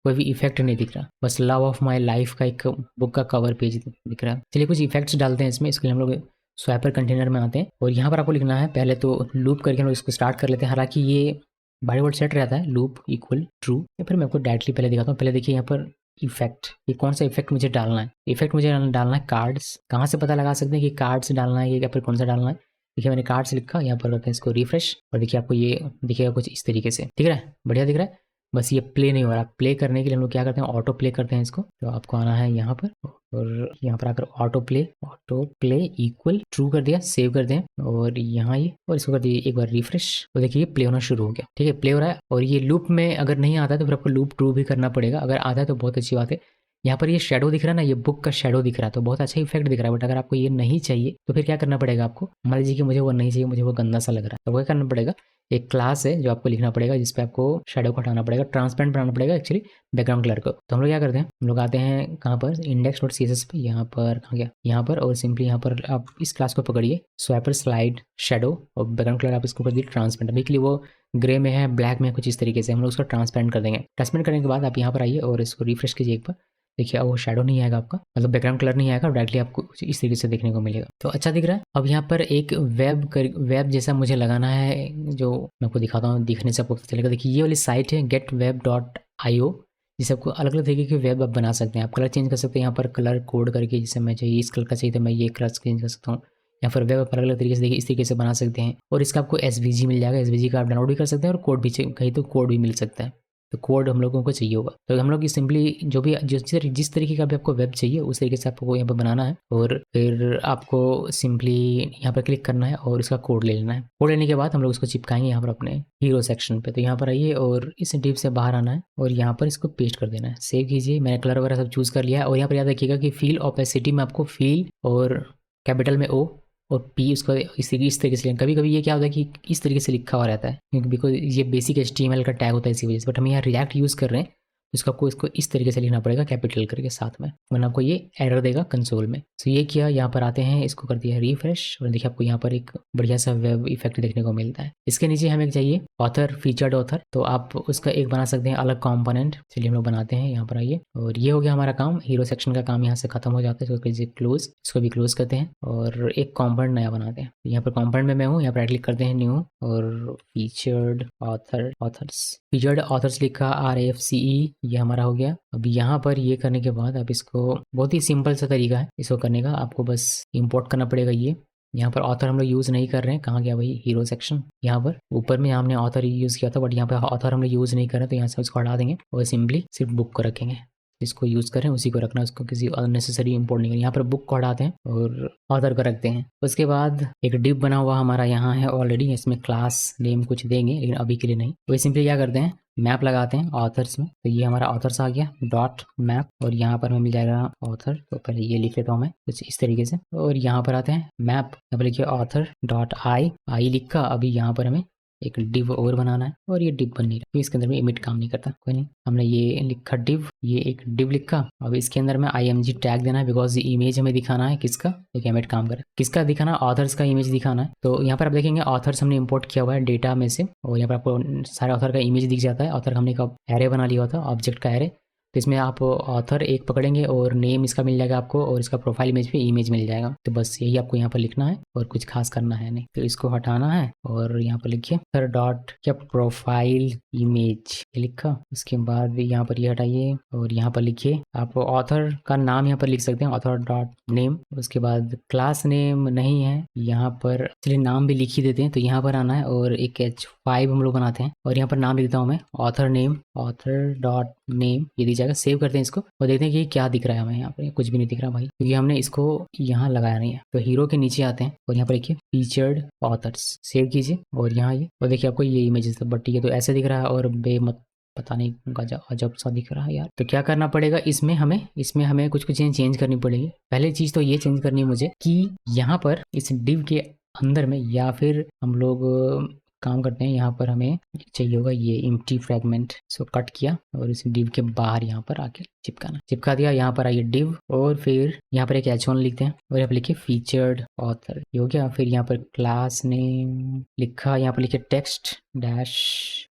कोई भी इफेक्ट नहीं दिख रहा, बस लव ऑफ माई लाइफ का एक बुक का कवर पेज दिख रहा है। चलिए कुछ इफेक्ट्स डालते हैं इसमें। इसके लिए हम लोग स्वैपर कंटेनर में आते हैं और यहाँ पर आपको लिखना है, पहले तो लूप करके हम लोग इसको स्टार्ट कर लेते हैं। हालांकि ये बाय डिफॉल्ट सेट रहता है लूप इक्वल ट्रू, या फिर मैं आपको डायरेक्टली पहले दिखाता हूँ। पहले देखिए यहाँ पर इफेक्ट, ये कौन सा इफेक्ट मुझे डालना है। इफेक्ट मुझे डालना है कार्ड्स। कहाँ से पता लगा सकते हैं कि कार्ड्स डालना है या फिर कौन सा डालना है। देखिए मैंने कार्ड्स लिखा, यहाँ पर करते हैं इसको रिफ्रेश और देखिए आपको ये दिखेगा कुछ इस तरीके से, दिख रहा है, बढ़िया दिख रहा है। बस ये प्ले नहीं हो रहा। प्ले करने के लिए हम लोग क्या करते हैं, ऑटो प्ले करते हैं इसको। तो आपको आना है यहाँ पर और यहाँ पर आकर ऑटो प्ले इक्वल ट्रू कर दिया, सेव कर दें और यहाँ ये और इसको कर दिए एक बार रिफ्रेश और देखिए ये प्ले होना शुरू हो गया। ठीक है, प्ले हो रहा है। और ये लूप में अगर नहीं आता है तो फिर आपको लूप ट्रू भी करना पड़ेगा। अगर आता है तो बहुत अच्छी बात है। यहाँ पर ये शेडो दिख रहा है ना, ये बुक का शेडो दिख रहा है तो बहुत अच्छा इफेक्ट दिख रहा है। बट अगर आपको ये नहीं चाहिए तो फिर क्या करना पड़ेगा आपको, मान लीजिए कि मुझे वो नहीं चाहिए, मुझे वो गंदा सा लग रहा है, तो वो क्या करना पड़ेगा, एक क्लास है जो आपको लिखना पड़ेगा जिसपे आपको शेडो को हटाना पड़ेगा, ट्रांसपेरेंट बनाना पड़ेगा एक्चुअली बैकग्राउंड कलर को। तो हम लोग क्या करते हैं, हम लोग आते हैं कहाँ पर, index.css पे, यहाँ पर कहाँ गया, यहाँ पर, और सिंपली यहाँ पर आप इस क्लास को पकड़िए, स्वैपर स्लाइड शेडो और बैकग्राउंड कलर आप इसको कर दीजिए ट्रांसपेरेंट। अभी के लिए वो ग्रे में है, ब्लैक में है, कुछ इस तरीके से हम लोग उसको ट्रांसपेरेंट कर देंगे। ट्रांसपेरेंट करने के बाद आप यहाँ पर आइए और इसको रिफ्रेश कीजिए एक बार। देखिए अब वो शेडो नहीं आएगा आपका, मतलब बैकग्राउंड कलर नहीं आएगा, डायरेक्टली आपको इस तरीके से देखने को मिलेगा। तो अच्छा दिख रहा है। अब यहाँ पर एक वेब जैसा मुझे लगाना है, जो मैं आपको दिखाता हूँ, दिखने से आपको पता चलेगा। देखिए ये वाली साइट है getweb.io, जिसे आपको अलग अलग तरीके के वेब आप बना सकते हैं। आप कलर चेंज कर सकते हैं यहाँ पर, कलर कोड करके, जैसे मैं चाहिए इस कलर का चाहिए तो मैं ये कलर चेंज कर सकता हूँ। यहाँ पर वेब आप अलग अलग तरीके से देखिए इस तरीके से बना सकते हैं। और इसका आपको SVG मिल जाएगा, SVG का आप डाउनलोड भी कर सकते हैं और कोड भी कहीं तो कोड भी मिल सकता है। तो कोड हम लोगों को चाहिए होगा, तो हम लोग सिंपली जो भी जिस तरीके का भी आपको वेब चाहिए उस तरीके से आपको यहाँ पर बनाना है और फिर आपको सिंपली यहाँ पर क्लिक करना है और इसका कोड ले लेना है। कोड लेने के बाद हम लोग इसको चिपकाएंगे यहाँ पर अपने हीरो सेक्शन पे। तो यहाँ पर आइए और इस डिव से बाहर आना है और यहाँ पर इसको पेस्ट कर देना है। सेव कीजिए, मैंने कलर वगैरह सब चूज कर लिया है। और यहाँ पर याद रखिएगा कि फील ओपेसिटी में आपको फील और कैपिटल में O और P उसको इस तरीके से। कभी कभी ये क्या होता है कि इस तरीके से लिखा हुआ रहता है, क्योंकि बिकॉज ये बेसिक HTML का टैग होता है इसी वजह से। बट हम यहाँ रिएक्ट यूज़ कर रहे हैं तो इसको आपको इसको इस तरीके से लिखना पड़ेगा कैपिटल करके साथ में, वरना आपको ये एरर देगा कंसोल में। तो ये किया, यहाँ पर आते हैं, इसको कर दिया रिफ्रेश और देखिए आपको यहाँ पर एक बढ़िया सा वेब इफेक्ट देखने को मिलता है। इसके नीचे हमें चाहिए ऑथर, फीचर्ड ऑथर, तो आप उसका एक बना सकते हैं अलग कंपोनेंट। चलिए हम लोग बनाते हैं, यहाँ पर आइए और ये हो गया हमारा काम। हीरो सेक्शन का काम यहाँ से खत्म हो जाता है, इसको कीजिए क्लोज, इसको भी क्लोज करते हैं और एक कंपोनेंट नया बनाते हैं। यहाँ पर कंपोनेंट में मैं हूँ, यहाँ पर राइट क्लिक करते हैं न्यू और फीचर्ड ऑथर्स लिखा RAFCE, ये हमारा हो गया। अब यहाँ पर ये करने के बाद अब इसको, बहुत ही सिंपल सा तरीका है इसको करने का, आपको बस इंपोर्ट करना पड़ेगा। ये यहाँ पर ऑथर हम लोग यूज़ नहीं कर रहे हैं, कहाँ गया भाई हीरो सेक्शन, यहाँ पर ऊपर में हमने ऑथर यूज़ किया था बट यहाँ पर ऑथर हम लोग यूज़ नहीं कर रहे, तो यहाँ से उसको हटा देंगे और सिंपली सिर्फ बुक को रखेंगे। जिसको यूज़ करें उसी को रखना, उसको किसी अननेसेसरी इंपोर्ट नहीं करना। यहाँ पर बुक को हटाते हैं और ऑथर को रखते हैं। उसके बाद एक डिव बना हुआ हमारा यहाँ है ऑलरेडी, इसमें क्लास नेम कुछ देंगे लेकिन अभी के लिए नहीं। वही सिंपली क्या करते हैं, मैप लगाते हैं ऑथर्स में। तो ये हमारा ऑथर्स आ गया डॉट मैप और यहाँ पर हमें मिल जाएगा ऑथर। तो पहले ये लिख लेता हूँ मैं कुछ इस तरीके से और यहाँ पर आते हैं मैप, यहाँ पर लिखिए ऑथर डॉट आई लिखा। अभी यहाँ पर हमें एक डिव और बनाना है और ये डिव बन नहीं रहा, तो इसके अंदर में इमिट काम नहीं करता, कोई नहीं। हमने ये लिखा डिव, ये एक डिव लिखा। अब इसके अंदर में IMG टैग देना है बिकॉज ये इमेज हमें दिखाना है किसका, एक इमिट काम करे, किसका दिखाना, ऑथर्स का इमेज दिखाना है। तो यहाँ पर आप देखेंगे ऑथर्स हमने इंपोर्ट किया हुआ है डेटा में से और यहाँ पर आपको सारे ऑथर का इमेज दिख जाता है। ऑथर हमने एक एरे बना लिया होता है, ऑब्जेक्ट का एरे। तो इसमें आप ऑथर एक पकड़ेंगे और नेम इसका मिल जाएगा आपको और इसका प्रोफाइल इमेज पे इमेज मिल जाएगा। तो बस यही आपको यहाँ पर लिखना है और कुछ खास करना है नहीं। तो इसको हटाना है और यहाँ पर लिखिए ऑथर डॉट क्या प्रोफाइल इमेज लिखा। उसके बाद यहाँ पर ये हटाइए और यहाँ पर लिखिए आप ऑथर का नाम यहाँ पर लिख सकते हैं, ऑथर डॉट नेम। उसके बाद क्लास नेम नहीं है यहाँ पर, चलिए नाम भी लिख ही देते हैं। तो यहाँ पर आना है और एक H5 हम लोग बनाते हैं और यहाँ पर नाम लिखता हूँ मैं author name, author dot name, ये दी जाएगा। सेव करते हैं इसको और देखते हैं कि क्या दिख रहा है हमें। यहाँ पर कुछ भी नहीं दिख रहा भाई, क्योंकि हमने इसको यहाँ लगाया नहीं है। तो हीरो के नीचे आते हैं और यहाँ पर लिखिए फीचर्ड ऑथर्स, सेव कीजिए और यहाँ ये और देखिए आपको ये इमेजेस, बट ठीक है तो ऐसे दिख रहा है और पता नहीं अजब सा दिख रहा है यार। तो क्या करना पड़ेगा, इसमें हमें कुछ चेंज करनी पड़ेगी। पहले चीज तो ये चेंज करनी है मुझे कि यहाँ पर इस डिव के अंदर में, या फिर हम लोग काम करते हैं, यहाँ पर हमें चाहिए होगा ये एम्प्टी फ्रेगमेंट, इसको कट किया और इस डिव के बाहर यहाँ पर आके चिपकाना, चिपका दिया। यहाँ पर आइए डिव और फिर यहाँ पर एक h1 लिखते हैं और यहाँ पर लिखिए फीचर्ड ऑथर, ये हो गया। फिर यहाँ पर क्लास नेम लिखा, यहाँ पर लिखिए टेक्स्ट डैश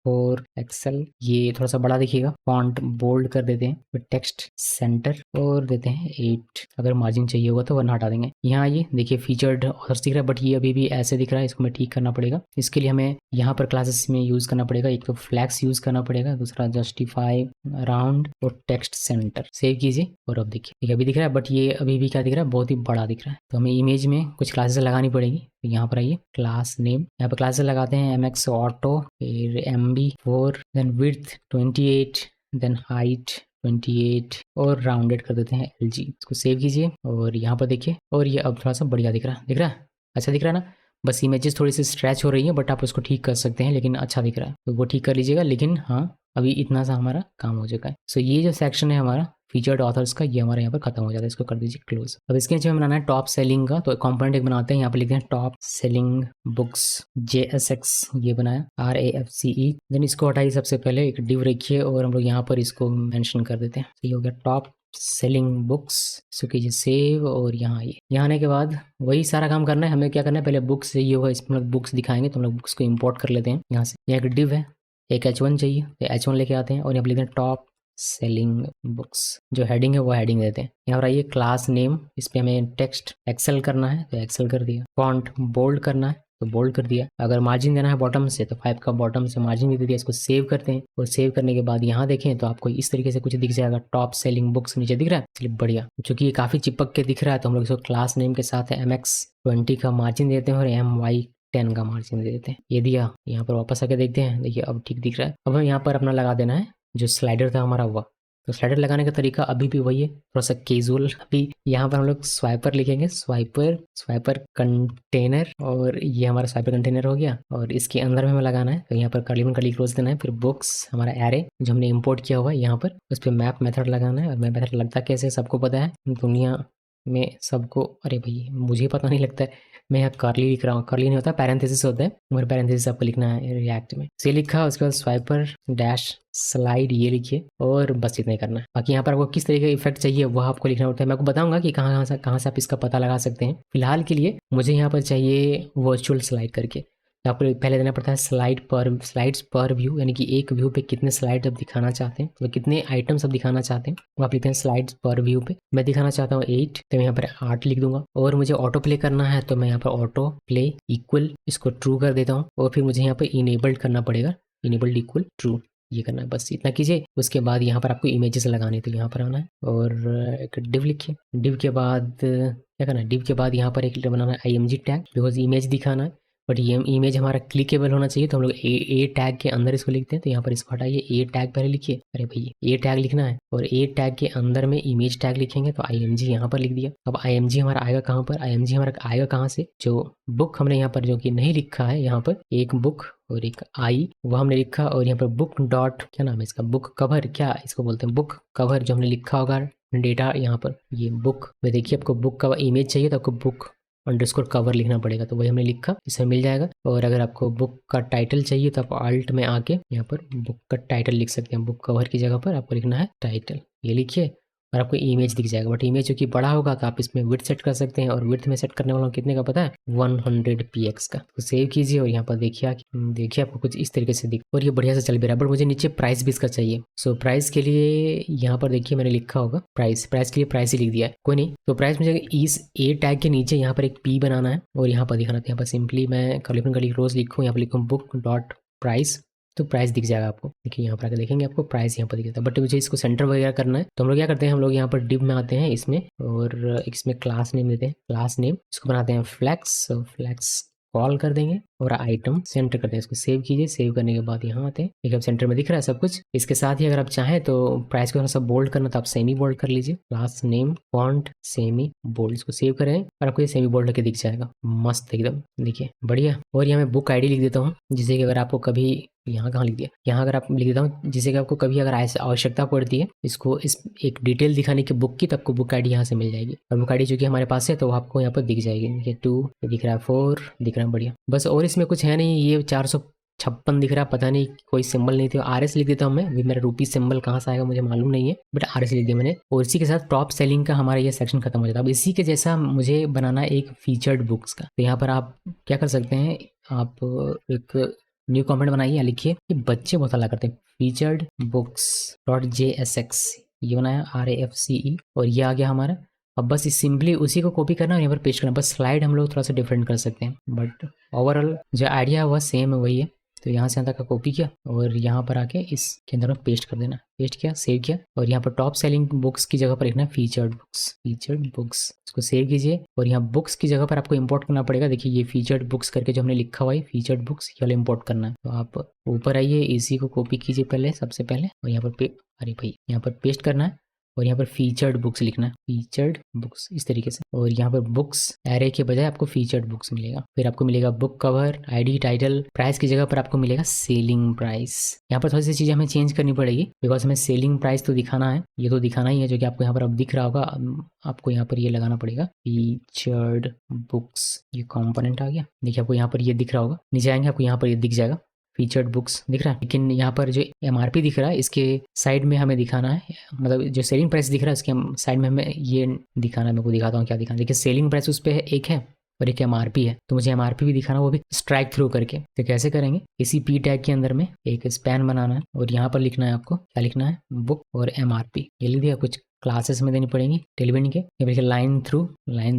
फॉर एक्सेल, ये थोड़ा सा बड़ा दिखेगा, फॉन्ट बोल्ड कर देते हैं, फिर टेक्स्ट सेंटर और देते हैं 8, अगर मार्जिन चाहिए होगा तो 1 हटा देंगे। यहाँ ये देखिए फीचर्ड ऑथर्स दिख रहा है, बट ये अभी भी ऐसे दिख रहा है, इसको हमें ठीक करना पड़ेगा। इसके लिए हमें यहाँ पर क्लासेस में यूज करना पड़ेगा, एक तो फ्लैक्स यूज करना पड़ेगा, दूसरा जस्टिफाई अराउंड और टेक्स्ट सेंटर। सेव कीजिए और अब देखिए अभी दिख रहा है, बट ये अभी भी क्या दिख रहा है, बहुत ही बड़ा दिख रहा है। तो हमें इमेज में कुछ क्लासेस लगानी पड़ेगी। तो यहाँ पर आइए क्लास नेम, यहाँ पर क्लासेस लगाते हैं mx ऑटो, फिर mb4, then width 28, then height 28 और राउंडेड कर देते हैं LG। इसको सेव कीजिए और यहाँ पर देखिए, और ये अब थोड़ा सा बढ़िया दिख रहा है, अच्छा दिख रहा है ना। बस इमेजेस थोड़ी सी स्ट्रेच हो रही है, बट आप उसको ठीक कर सकते हैं, लेकिन अच्छा दिख रहा है तो वो ठीक कर लीजिएगा। लेकिन हाँ, अभी इतना सा हमारा काम हो चुका है। सो ये जो सेक्शन है हमारा फीचर्ड ऑथर्स का, ये हमारे यहाँ पर खत्म हो जाता है, इसको कर दीजिए क्लोज। अब इसके नीचे हमें बनाना है टॉप सेलिंग का, तो कंपोनेंट एक बनाते हैं, यहाँ पर लिखते हैं टॉप सेलिंग बुक्स JSX, ये बनाया RAFCE। देन इसको हटाइए, सबसे पहले एक डिव रखिए और हम लोग यहाँ पर इसको मेंशन कर देते हैं। ये हो गया टॉप सेलिंग बुक्स, इसको कीजिए सेव और यहाँ आइए। यहाँ आने के बाद वही सारा काम करना है, हमें क्या करना है, पहले बुक्स चाहिए होगा, इसमें हम लोग बुक्स दिखाएंगे तो हम लोग बुक्स को इंपोर्ट कर लेते हैं। यहाँ से यहाँ एक डिव है, एक h1 चाहिए, तो h1 लेके आते हैं और यहाँ पर लिखते हैं टॉप सेलिंग बुक्स, जो हेडिंग है वो हेडिंग देते हैं। यहाँ पर आइए क्लास नेम, इस पे हमें टेक्स्ट एक्सेल करना है तो एक्सेल कर दिया, फॉन्ट बोल्ड करना है तो बोल्ड कर दिया, अगर मार्जिन देना है बॉटम से तो 5 का बॉटम से मार्जिन दे दिया। इसको सेव करते हैं और सेव करने के बाद यहाँ देखें तो आपको इस तरीके से कुछ दिख जाएगा, टॉप सेलिंग बुक्स नीचे दिख रहा है। चलिए बढ़िया, क्योंकि ये काफ़ी चिपक के दिख रहा है तो हम लोग इसको क्लास नेम के साथ MX20 का मार्जिन देते हैं और MY10 का मार्जिन दे देते हैं। ये दिया, यहाँ पर वापस आके देखते हैं, देखिए अब ठीक दिख रहा है। अब हम यहाँ पर अपना लगा देना है जो स्लाइडर था हमारा हुआ, तो स्लाइडर लगाने का तरीका अभी भी वही है, थोड़ा सा कैजुअल। अभी यहाँ पर हम लोग स्वाइपर लिखेंगे, स्वाइपर कंटेनर, और ये हमारा स्वाइपर कंटेनर हो गया। और इसके अंदर में हमें लगाना है तो यहाँ पर कर्ली कर्ली क्लोज देना है, फिर बुक्स हमारा एरे जो हमने इंपोर्ट किया हुआ है यहाँ पर, उस पर मैप मेथड लगाना है। और मैप मेथड लगता कैसे सबको पता है दुनिया में सबको, अरे भाई मुझे पता नहीं लगता है, मैं यहाँ कर्ली लिख रहा हूँ, कर्ली नहीं होता, पैरेंथेसिस होता है, मगर पैरेंथेसिस आपको लिखना है रिएक्ट में। से लिखा, उसके बाद स्वाइपर डैश स्लाइड ये लिखिए और बस इतना ही करना है। बाकी यहाँ पर आपको किस तरीके का इफेक्ट चाहिए वह आपको लिखना होता है, मैं आपको बताऊंगा कि कहाँ से आप इसका पता लगा सकते हैं। फिलहाल के लिए मुझे यहाँ पर चाहिए वर्चुअल स्लाइड करके, तो आपको पहले देना पड़ता है स्लाइड्स पर व्यू, यानी कि एक व्यू पे कितने स्लाइड आप दिखाना चाहते हैं, तो कितने आइटम्स आप दिखाना चाहते हैं वो आप लिखते हैं स्लाइड्स पर व्यू पे। मैं दिखाना चाहता हूँ 8, तो मैं यहाँ पर 8 लिख दूंगा। और मुझे ऑटो प्ले करना है तो मैं यहाँ पर ऑटो प्ले इक्वल इसको ट्रू कर देता हूँ, और फिर मुझे यहाँ पर इनेबल्ड करना पड़ेगा, इनेबल्ड इक्वल ट्रू, ये करना है, बस इतना कीजिए। उसके बाद यहाँ पर आपको इमेजेस लगाने, तो यहाँ पर आना है और एक डिव लिखिए। डिव के बाद क्या करना है, डिव के बाद यहाँ पर एक बनाना है IMG टैग, बिकॉज इमेज दिखाना है, बट ये इमेज हमारा क्लिकेबल होना चाहिए, तो हम लोग ए टैग के अंदर इसको लिखते हैं। तो यहाँ पर इसको हटाइए, ए टैग पहले लिखिए, अरे भाई ए टैग लिखना है, और ए टैग के अंदर में इमेज टैग लिखेंगे, तो IMG यहाँ पर लिख दिया। अब IMG हमारा आएगा कहाँ पर, IMG हमारा आएगा कहाँ से, जो बुक हमने यहाँ पर जो कि नहीं लिखा है, यहाँ पर एक बुक और एक आई, वो हमने लिखा, और यहाँ पर बुक डॉट क्या नाम है इसका, बुक कवर, क्या इसको बोलते हैं, बुक कवर, जो हमने लिखा होगा डेटा यहाँ पर, ये बुक में देखिए आपको बुक कवर इमेज चाहिए तो आपको बुक अंडरस्कोर कवर लिखना पड़ेगा, तो वही हमने लिखा, इसमें मिल जाएगा। और अगर आपको बुक का टाइटल चाहिए तो आप अल्ट में आके यहाँ पर बुक का टाइटल लिख सकते हैं, बुक कवर की जगह पर आपको लिखना है टाइटल, ये लिखिए और आपको इमेज दिख जाएगा। बट इमेज जो कि बड़ा होगा तो आप इसमें विड्थ सेट कर सकते हैं, और विड्थ में सेट करने वाला कितने का पता है, 100px का। तो सेव कीजिए और यहाँ पर देखिए आपको कुछ इस तरीके से दिख, और ये बढ़िया से चल भी रहा है। बट मुझे नीचे प्राइस भी इसका चाहिए। सो प्राइस के लिए यहाँ पर देखिए मैंने लिखा होगा प्राइस के लिए प्राइस ही लिख दिया है, कोई नहीं। तो प्राइस मुझे इस ए टैग के नीचे यहाँ पर एक P बनाना है और यहाँ पर दिखाना था, यहाँ पर सिंपली मैं कर्ली रोज लिखूँ, यहाँ पर लिखूँ बुक डॉट प्राइस, तो प्राइस दिख जाएगा आपको। देखिए यहाँ पर आकर देखेंगे आपको प्राइस यहाँ पर दिख जाता है। बट मुझे इसको सेंटर वगैरह करना है तो हम लोग क्या करते हैं, हम लोग यहाँ पर डिव में आते हैं इसमें, और इसमें क्लास नेम देते हैं, क्लास नेम इसको बनाते हैं फ्लैक्स कॉल कर देंगे और आइटम सेंटर करते हैं। इसको सेव कीजिए, सेव करने के बाद यहाँ आते हैं, देखिए अब सेंटर में दिख रहा है सब कुछ। इसके साथ ही अगर आप चाहें तो प्राइस को थोड़ा सा बोल्ड करना तो आप सेमी बोल्ड कर लीजिए, class name font semi bold, इसको सेव करें और आपको ये सेमी बोल्ड करके दिख जाएगा, मस्त एकदम, देखिए बढ़िया। और यहाँ मैं बुक ID लिख देता हूँ, जिससे कि अगर आपको कभी यहाँ कहाँ लिख दिया, यहाँ अगर आप लिख देता हूँ, जिससे कि आपको कभी अगर आवश्यकता पड़ती है इसको इस एक डिटेल दिखाने की बुक की, तो आपको बुक ID यहाँ से मिल जाएगी। और बुक ID जो कि हमारे पास है तो आपको यहाँ पर दिख जाएगी, ये 2 दिख रहा है, 4 दिख रहा है, बढ़िया। बस और इसमें कुछ है नहीं, ये 56 दिख रहा है, पता नहीं कोई सिंबल नहीं था। RS लिख देता हूँ मैं, अभी मेरा रुपी सिंबल कहाँ से आएगा मुझे मालूम नहीं है, बट RS लिख दिया मैंने। और इसी के साथ टॉप सेलिंग का हमारा ये सेक्शन खत्म हो जाता है। अब इसी के जैसा मुझे बनाना एक फीचर्ड बुक्स का। तो यहाँ पर आप क्या कर सकते हैं, आप एक न्यू कमेंट बनाइए या लिखिए कि बच्चे बहुत अलग करते हैं, फीचर्ड बुक्स .jsx, ये बनाया RAFCE, और ये आ गया हमारा। अब बस सिंपली उसी को कॉपी करना और यहाँ पर पेस्ट करना, बस स्लाइड हम लोग थोड़ा सा डिफरेंट कर सकते हैं, बट ओवरऑल जो आइडिया है वह सेम है, वही है। तो यहाँ से यहाँ तक का कॉपी किया और यहाँ पर आके इसके अंदर में पेस्ट कर देना, पेस्ट किया, सेव किया, और यहाँ पर टॉप सेलिंग बुक्स की जगह पर लिखना है फीचर्ड बुक्स, फीचर्ड बुक्स, इसको सेव कीजिए। और यहाँ बुक्स की जगह पर आपको इंपोर्ट करना पड़ेगा। देखिए ये फीचर्ड बुक्स करके जो हमने लिखा हुआ है फीचर्ड बुक्स, ये वाला इंपोर्ट करना है। तो आप ऊपर आइए, इसी को कॉपी कीजिए पहले, सबसे पहले, और यहाँ पर अरे भाई यहाँ पर पेस्ट करना है और यहाँ पर फीचर्ड बुक्स लिखना है, फीचर्ड बुक्स इस तरीके से। और यहाँ पर बुक्स एरे के बजाय आपको फीचर्ड बुक्स मिलेगा। फिर आपको मिलेगा book cover, ID, title, price की जगह पर आपको मिलेगा सेलिंग प्राइस। यहाँ पर थोड़ी सी चीज़ें हमें चेंज करनी पड़ेगी, बिकॉज हमें सेलिंग प्राइस तो दिखाना है, ये तो दिखाना ही है, जो कि आपको यहाँ पर अब दिख रहा होगा। आपको यहाँ पर ये लगाना पड़ेगा फीचर्ड बुक्स, ये कॉम्पोनेंट आ गया। देखिए आपको यहाँ पर ये दिख रहा होगा, नीचे आएंगे आपको यहाँ पर ये दिख जाएगा फीचर्ड बुक्स दिख रहा है। लेकिन यहाँ पर जो MRP दिख रहा है इसके साइड में हमें दिखाना है, मतलब जो सेलिंग प्राइस दिख रहा है इसके साइड में हमें ये दिखाना है। मैं को दिखाता हूँ क्या दिखाना है। देखिए सेलिंग प्राइस उस पर एक है और एक MRP है, तो मुझे MRP भी दिखाना, वो भी स्ट्राइक थ्रू करके। तो कैसे करेंगे, इसी P टैग के अंदर में एक स्पैन बनाना है और यहाँ पर लिखना है आपको, क्या लिखना है, बुक और MRP, ये लिख दिया। कुछ क्लासेस में देनी पड़ेंगी टेलीविजन के, ये देखिए लाइन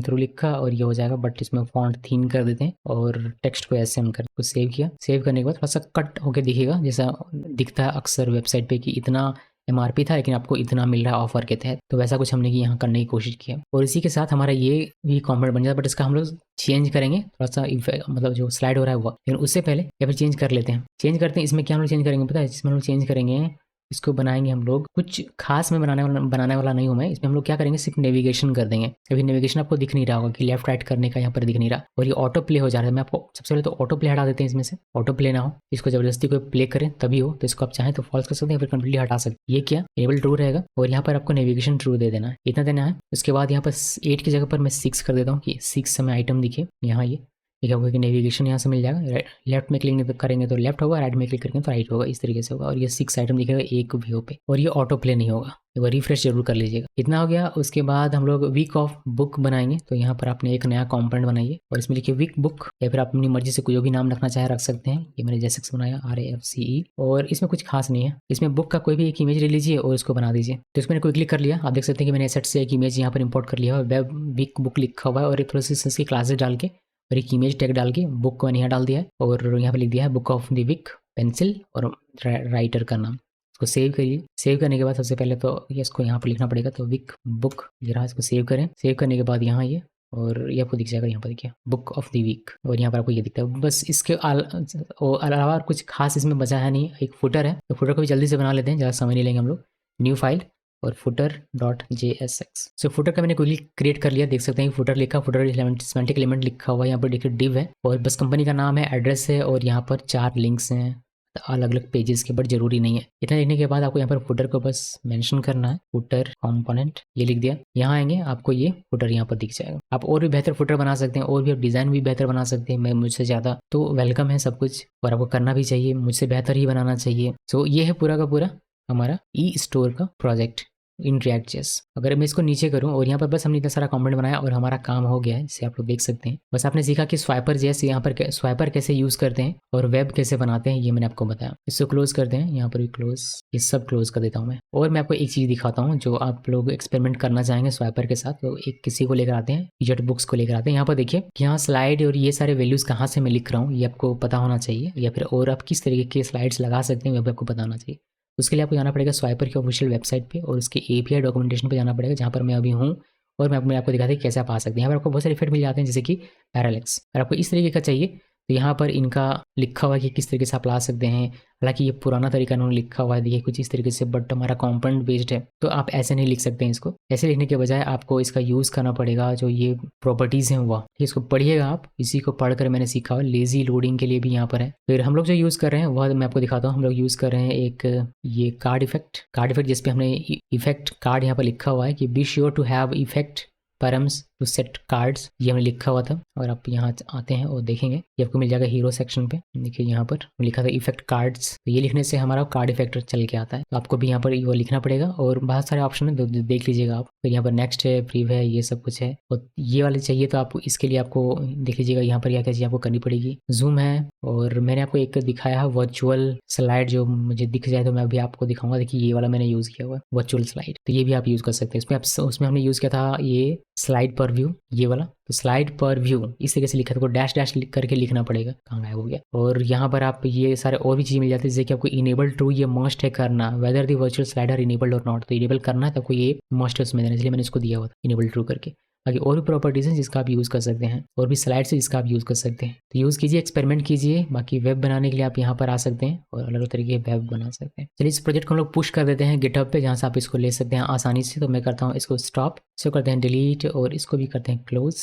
थ्रू लिखा और ये हो जाएगा, बट इसमें फॉन्ट थीन कर देते हैं और टेक्स्ट को ऐसे हम कर कुछ सेव किया। सेव करने के बाद थोड़ा सा कट होकर दिखेगा, जैसा दिखता है अक्सर वेबसाइट पे कि इतना MRP था लेकिन आपको इतना मिल रहा है ऑफर के तहत। तो वैसा कुछ हमने यहाँ करने की कोशिश की है। और इसी के साथ हमारा ये भी कॉम्पोनेंट बन जाता है, बट इसका हम लोग चेंज करेंगे थोड़ा सा, मतलब जो स्लाइड हो रहा है वो, लेकिन उससे पहले या फिर चेंज कर लेते हैं। चेंज करते हैं, इसमें क्या हम लोग चेंज करेंगे पता है, इसमें हम लोग चेंज करेंगे, इसको बनाएंगे हम लोग, कुछ खास में बनाने वाला नहीं हूँ मैं। इसमें हम लोग क्या करेंगे, सिर्फ नेविगेशन कर देंगे। अभी नेविगेशन आपको दिख नहीं रहा होगा कि लेफ्ट राइट करने का यहाँ पर दिख नहीं रहा, और ये ऑटो प्ले हो जा रहा है। मैं आपको सबसे पहले तो ऑटो प्ले हटा देते हैं, इसमें से ऑटो प्ले ना हो, इसको जबरदस्ती कोई प्ले करें तभी हो। तो इसको आप चाहें तो फॉल्स कर सकते हैं, फिर कंप्लीटली हटा सकते हैं। ये क्या एबल ट्रू रहेगा, और यहाँ पर आपको नेविगेशन ट्रू दे देना है, इतना देना है। उसके बाद यहाँ पर 8 की जगह पर मैं 6 कर देता हूँ कि 6 हमें आइटम दिखे यहाँ। ये ठीक है, नेविगेशन यहाँ से मिल जाएगा। लेफ्ट में क्लिक करेंगे तो लेफ्ट होगा, राइट में क्लिक करेंगे तो राइट होगा, इस तरीके से होगा। और ये 6 आइटम दिखेगा एक व्यू पे, और ये ऑटो प्ले नहीं होगा, एक बार रिफ्रेश जरूर कर लीजिएगा। इतना हो गया। उसके बाद हम लोग वीक ऑफ बुक बनाएंगे। तो यहाँ पर आपने एक नया कॉम्पोनेंट बनाइए और इसमें लिखिए वीक बुक, या फिर आप अपनी मर्जी से कोई भी नाम रखना चाहे रख सकते हैं। ये मैंने JSX बनाया RAFCE, और इसमें कुछ खास नहीं है। इसमें बुक का कोई भी एक इमेज ले लीजिए और इसको बना दीजिए। तो इसमें कोई क्लिक कर लिया, आप देख सकते हैं कि मैंने एसेट से एक इमेज यहाँ पर इंपोर्ट कर लिया है, वेब वीक बुक लिखा हुआ है, और एक थोड़ी सी इसकी क्लासेस डाल के और एक इमेज टैग डाल के बुक को मैंने यहाँ डाल दिया है, और यहाँ पे लिख दिया है book of the week, pencil और राइटर का नाम। इसको सेव करिए। सेव करने के बाद सबसे पहले तो ये इसको यहाँ पर लिखना पड़ेगा, तो वीक बुक ये रहा, इसको सेव करें। सेव करने के बाद यहाँ ये, और ये आपको दिख जाएगा यहाँ पर, देखिए बुक ऑफ द वीक, और यहाँ पर आपको ये दिखता है। बस इसके अलावा कुछ खास इसमें बचा है नहीं। एक फुटर है, तो फुटर को भी जल्दी से बना लेते हैं, ज़्यादा समय नहीं लेंगे हम लोग। न्यू फाइल और footer.jsx। सो फुटर का मैंने क्विकली क्रिएट कर लिया, देख सकते हैं फुटर लिखा, फुटर सिमेंटिक एलिमेंट लिखा हुआ है, यहाँ पर देखिए डिव है, और बस कंपनी का नाम है, एड्रेस है, और यहाँ पर 4 लिंक्स हैं अलग अलग पेजेस के, बट जरूरी नहीं है। इतना लिखने के बाद आपको यहाँ पर फुटर को बस मेंशन करना है, फुटर कंपोनेंट, ये लिख दिया। यहाँ आएंगे आपको ये फुटर यहाँ पर दिख जाएगा। आप और भी बेहतर फुटर बना सकते हैं, और भी आप डिज़ाइन भी बेहतर बना सकते हैं। मैं मुझसे ज़्यादा तो वेलकम है सब कुछ, और आपको करना भी चाहिए, मुझसे बेहतर ही बनाना चाहिए। सो ये है पूरा का पूरा हमारा ई-स्टोर का प्रोजेक्ट इन React.js। अगर मैं इसको नीचे करूं और यहाँ पर बस हमने इतना सारा कॉम्पोनेंट बनाया और हमारा काम हो गया है, इसे आप लोग देख सकते हैं। बस आपने सीखा कि Swagger.js यहाँ पर स्वाइपर कैसे यूज़ करते हैं और वेब कैसे बनाते हैं, ये मैंने आपको बताया। इसको क्लोज करते हैं, यहाँ पर भी क्लोज, ये सब क्लोज कर देता हूँ मैं। और मैं आपको एक चीज़ दिखाता हूँ जो आप लोग एक्सपेरिमेंट करना चाहेंगे स्वाइपर के साथ, तो एक किसी को लेकर आते हैं, फीचर्ड बुक्स को लेकर आते हैं। यहाँ पर देखिए कि यहाँ स्लाइड और ये सारे वैल्यूज़ कहाँ से मैं लिख रहा हूँ, ये आपको पता होना चाहिए, या फिर और आप किस तरीके के स्लाइड्स लगा सकते हैं, वो भी आपको पता होना चाहिए। उसके लिए आपको जाना पड़ेगा स्वाइपर की ऑफिशियल वेबसाइट पे, और उसके API डॉक्यूमेंटेशन पे जाना पड़ेगा, जहाँ पर मैं अभी हूँ, और मैं आपको दिखाता हूँ कैसे आप आ सकते हैं। यहाँ पर आपको बहुत सारे इफेक्ट मिल जाते हैं, जैसे कि पैरालेक्स। अगर आपको इस तरीके का चाहिए तो यहाँ पर इनका लिखा हुआ है कि किस तरीके से आप ला सकते हैं। हालांकि ये पुराना तरीका इन्होंने लिखा हुआ है, देखिए कुछ इस तरीके से, बट हमारा कंपोनेंट बेस्ड है, तो आप ऐसे नहीं लिख सकते हैं। इसको ऐसे लिखने के बजाय आपको इसका यूज़ करना पड़ेगा, जो ये प्रॉपर्टीज़ हैं वह, इसको पढ़िएगा आप। इसी को पढ़कर मैंने सीखा हुआ, लेजी लोडिंग के लिए भी यहाँ पर है। फिर हम लोग जो यूज़ कर रहे हैं वह मैं आपको दिखाता हूँ। हम लोग यूज़ कर रहे हैं एक ये कार्ड इफेक्ट जिस पे हमने इफेक्ट कार्ड यहाँ पर लिखा हुआ है कि be sure to have effect params to set cards, ये हमने लिखा हुआ था। और आप यहाँ आते हैं और देखेंगे ये आपको मिल जाएगा हीरो सेक्शन पे। देखिए यहाँ पर लिखा था इफेक्ट कार्ड्स, तो ये लिखने से हमारा कार्ड इफेक्ट चल के आता है। तो आपको भी यहाँ पर वो लिखना पड़ेगा और बहुत सारे ऑप्शन है, देख लीजिएगा आप। तो यहाँ पर नेक्स्ट है, प्रीव्यू है, ये सब कुछ है। और ये वाले चाहिए तो आप इसके लिए आपको देख लीजिएगा यहाँ पर क्या क्या चीज़ आपको करनी पड़ेगी। जूम है, और मैंने आपको एक दिखाया है वर्चुअल स्लाइड, जो मुझे दिख जाए तो मैं अभी आपको दिखाऊंगा। देखिए ये वाला मैंने यूज़ किया हुआ है वर्चुअल स्लाइड, तो ये भी आप यूज़ कर सकते हैं। उसमें हमने यूज़ किया था ये स्लाइड पर व्यू, ये वाला। तो स्लाइड पर व्यू इस तरीके से लिखा था, को डैश डैश करके लिखना पड़ेगा, कहाँ गायब हो गया। और यहाँ पर आप ये सारे और भी चीज़ मिल जाती है, जैसे कि आपको इनेबल टू, ये मस्ट है करना, weather the virtual slider enabled और नॉट। तो इनेबल करना है तो आपको ये मस्ट है उसमें देना, इसलिए मैंने इसको दिया हुआ था इनेबल टू करके। बाकी और भी प्रॉपर्टीज़ हैं जिसका आप यूज़ कर सकते हैं, और भी स्लाइड्स है जिसका आप यूज़ कर सकते हैं। तो यूज़ कीजिए, एक्सपेरिमेंट कीजिए। बाकी वेब बनाने के लिए आप यहाँ पर आ सकते हैं और अलग अलग तरीके के वेब बना सकते हैं। चलिए इस प्रोजेक्ट को हम लोग पुश कर देते हैं गिटहब पे, जहाँ से आप इसको ले सकते हैं आसानी से। तो मैं करता हूँ इसको स्टॉप, इसको करते हैं डिलीट, और इसको भी करते हैं क्लोज।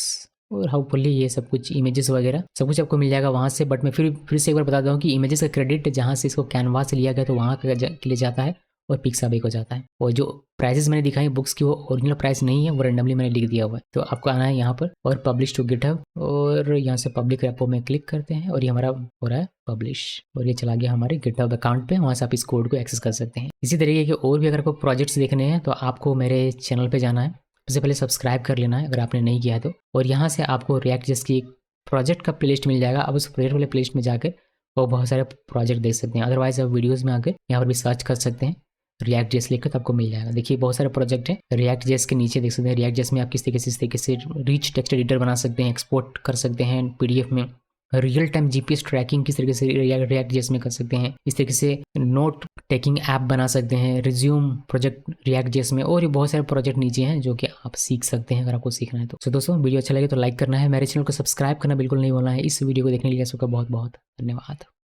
और हाउपफुली ये सब कुछ इमेजेस वगैरह सब कुछ आपको मिल जाएगा वहाँ से। बट मैं फिर से एक बार बता दूँ कि इमेजेस का क्रेडिट जहाँ से इसको कैनवास से लिया गया तो वहाँ के लिए जाता है, और पिक्साबे को जाता है। और जो प्राइसेस मैंने दिखाई बुक्स की, वो ओरिजिनल प्राइस नहीं है, वो रेंडमली मैंने लिख दिया हुआ है। तो आपको आना है यहाँ पर और पब्लिश टू गिटहब, और यहाँ से पब्लिक रेपो में क्लिक करते हैं और ये हमारा हो रहा है पब्लिश, और ये चला गया हमारे गिटहब अकाउंट पे। वहाँ से आप इस कोड को एक्सेस कर सकते हैं। इसी तरीके के और भी अगर आपको प्रोजेक्ट्स देखने हैं तो आपको मेरे चैनल पर जाना है, सबसे पहले सब्सक्राइब कर लेना है अगर आपने नहीं किया है तो। और यहाँ से आपको रिएक्ट जेएस की एक प्रोजेक्ट का प्लेलिस्ट मिल जाएगा। आप उस प्रोजेक्ट वाले प्लेलिस्ट में जाकर वो बहुत सारे प्रोजेक्ट देख सकते हैं। अदरवाइज आप वीडियोज़ में आकर यहाँ पर भी सर्च कर सकते हैं रिएक्ट जेएस लिखकर, तो आपको मिल जाएगा। देखिए बहुत सारे प्रोजेक्ट हैं रिएक्ट जेएस के नीचे, देख सकते हैं। रिएक्ट जेएस में आप किस तरीके से रिच टेक्स्ट एडिटर बना सकते हैं, एक्सपोर्ट कर सकते हैं पीडीएफ में। रियल टाइम जीपीएस ट्रैकिंग किस तरीके से रिएक्ट जेएस में कर सकते हैं। इस तरीके से नोट टेकिंग ऐप बना सकते हैं, रिज्यूम प्रोजेक्ट रिएक्ट जेएस में। और ये बहुत सारे प्रोजेक्ट नीचे हैं जो कि आप सीख सकते हैं अगर आपको सीखना है तो। सो दोस्तों वीडियो अच्छा लगे तो लाइक करना है, मेरे चैनल को सब्सक्राइब करना बिल्कुल नहीं भूलना है। इस वीडियो को देखने के लिए सबका बहुत बहुत धन्यवाद।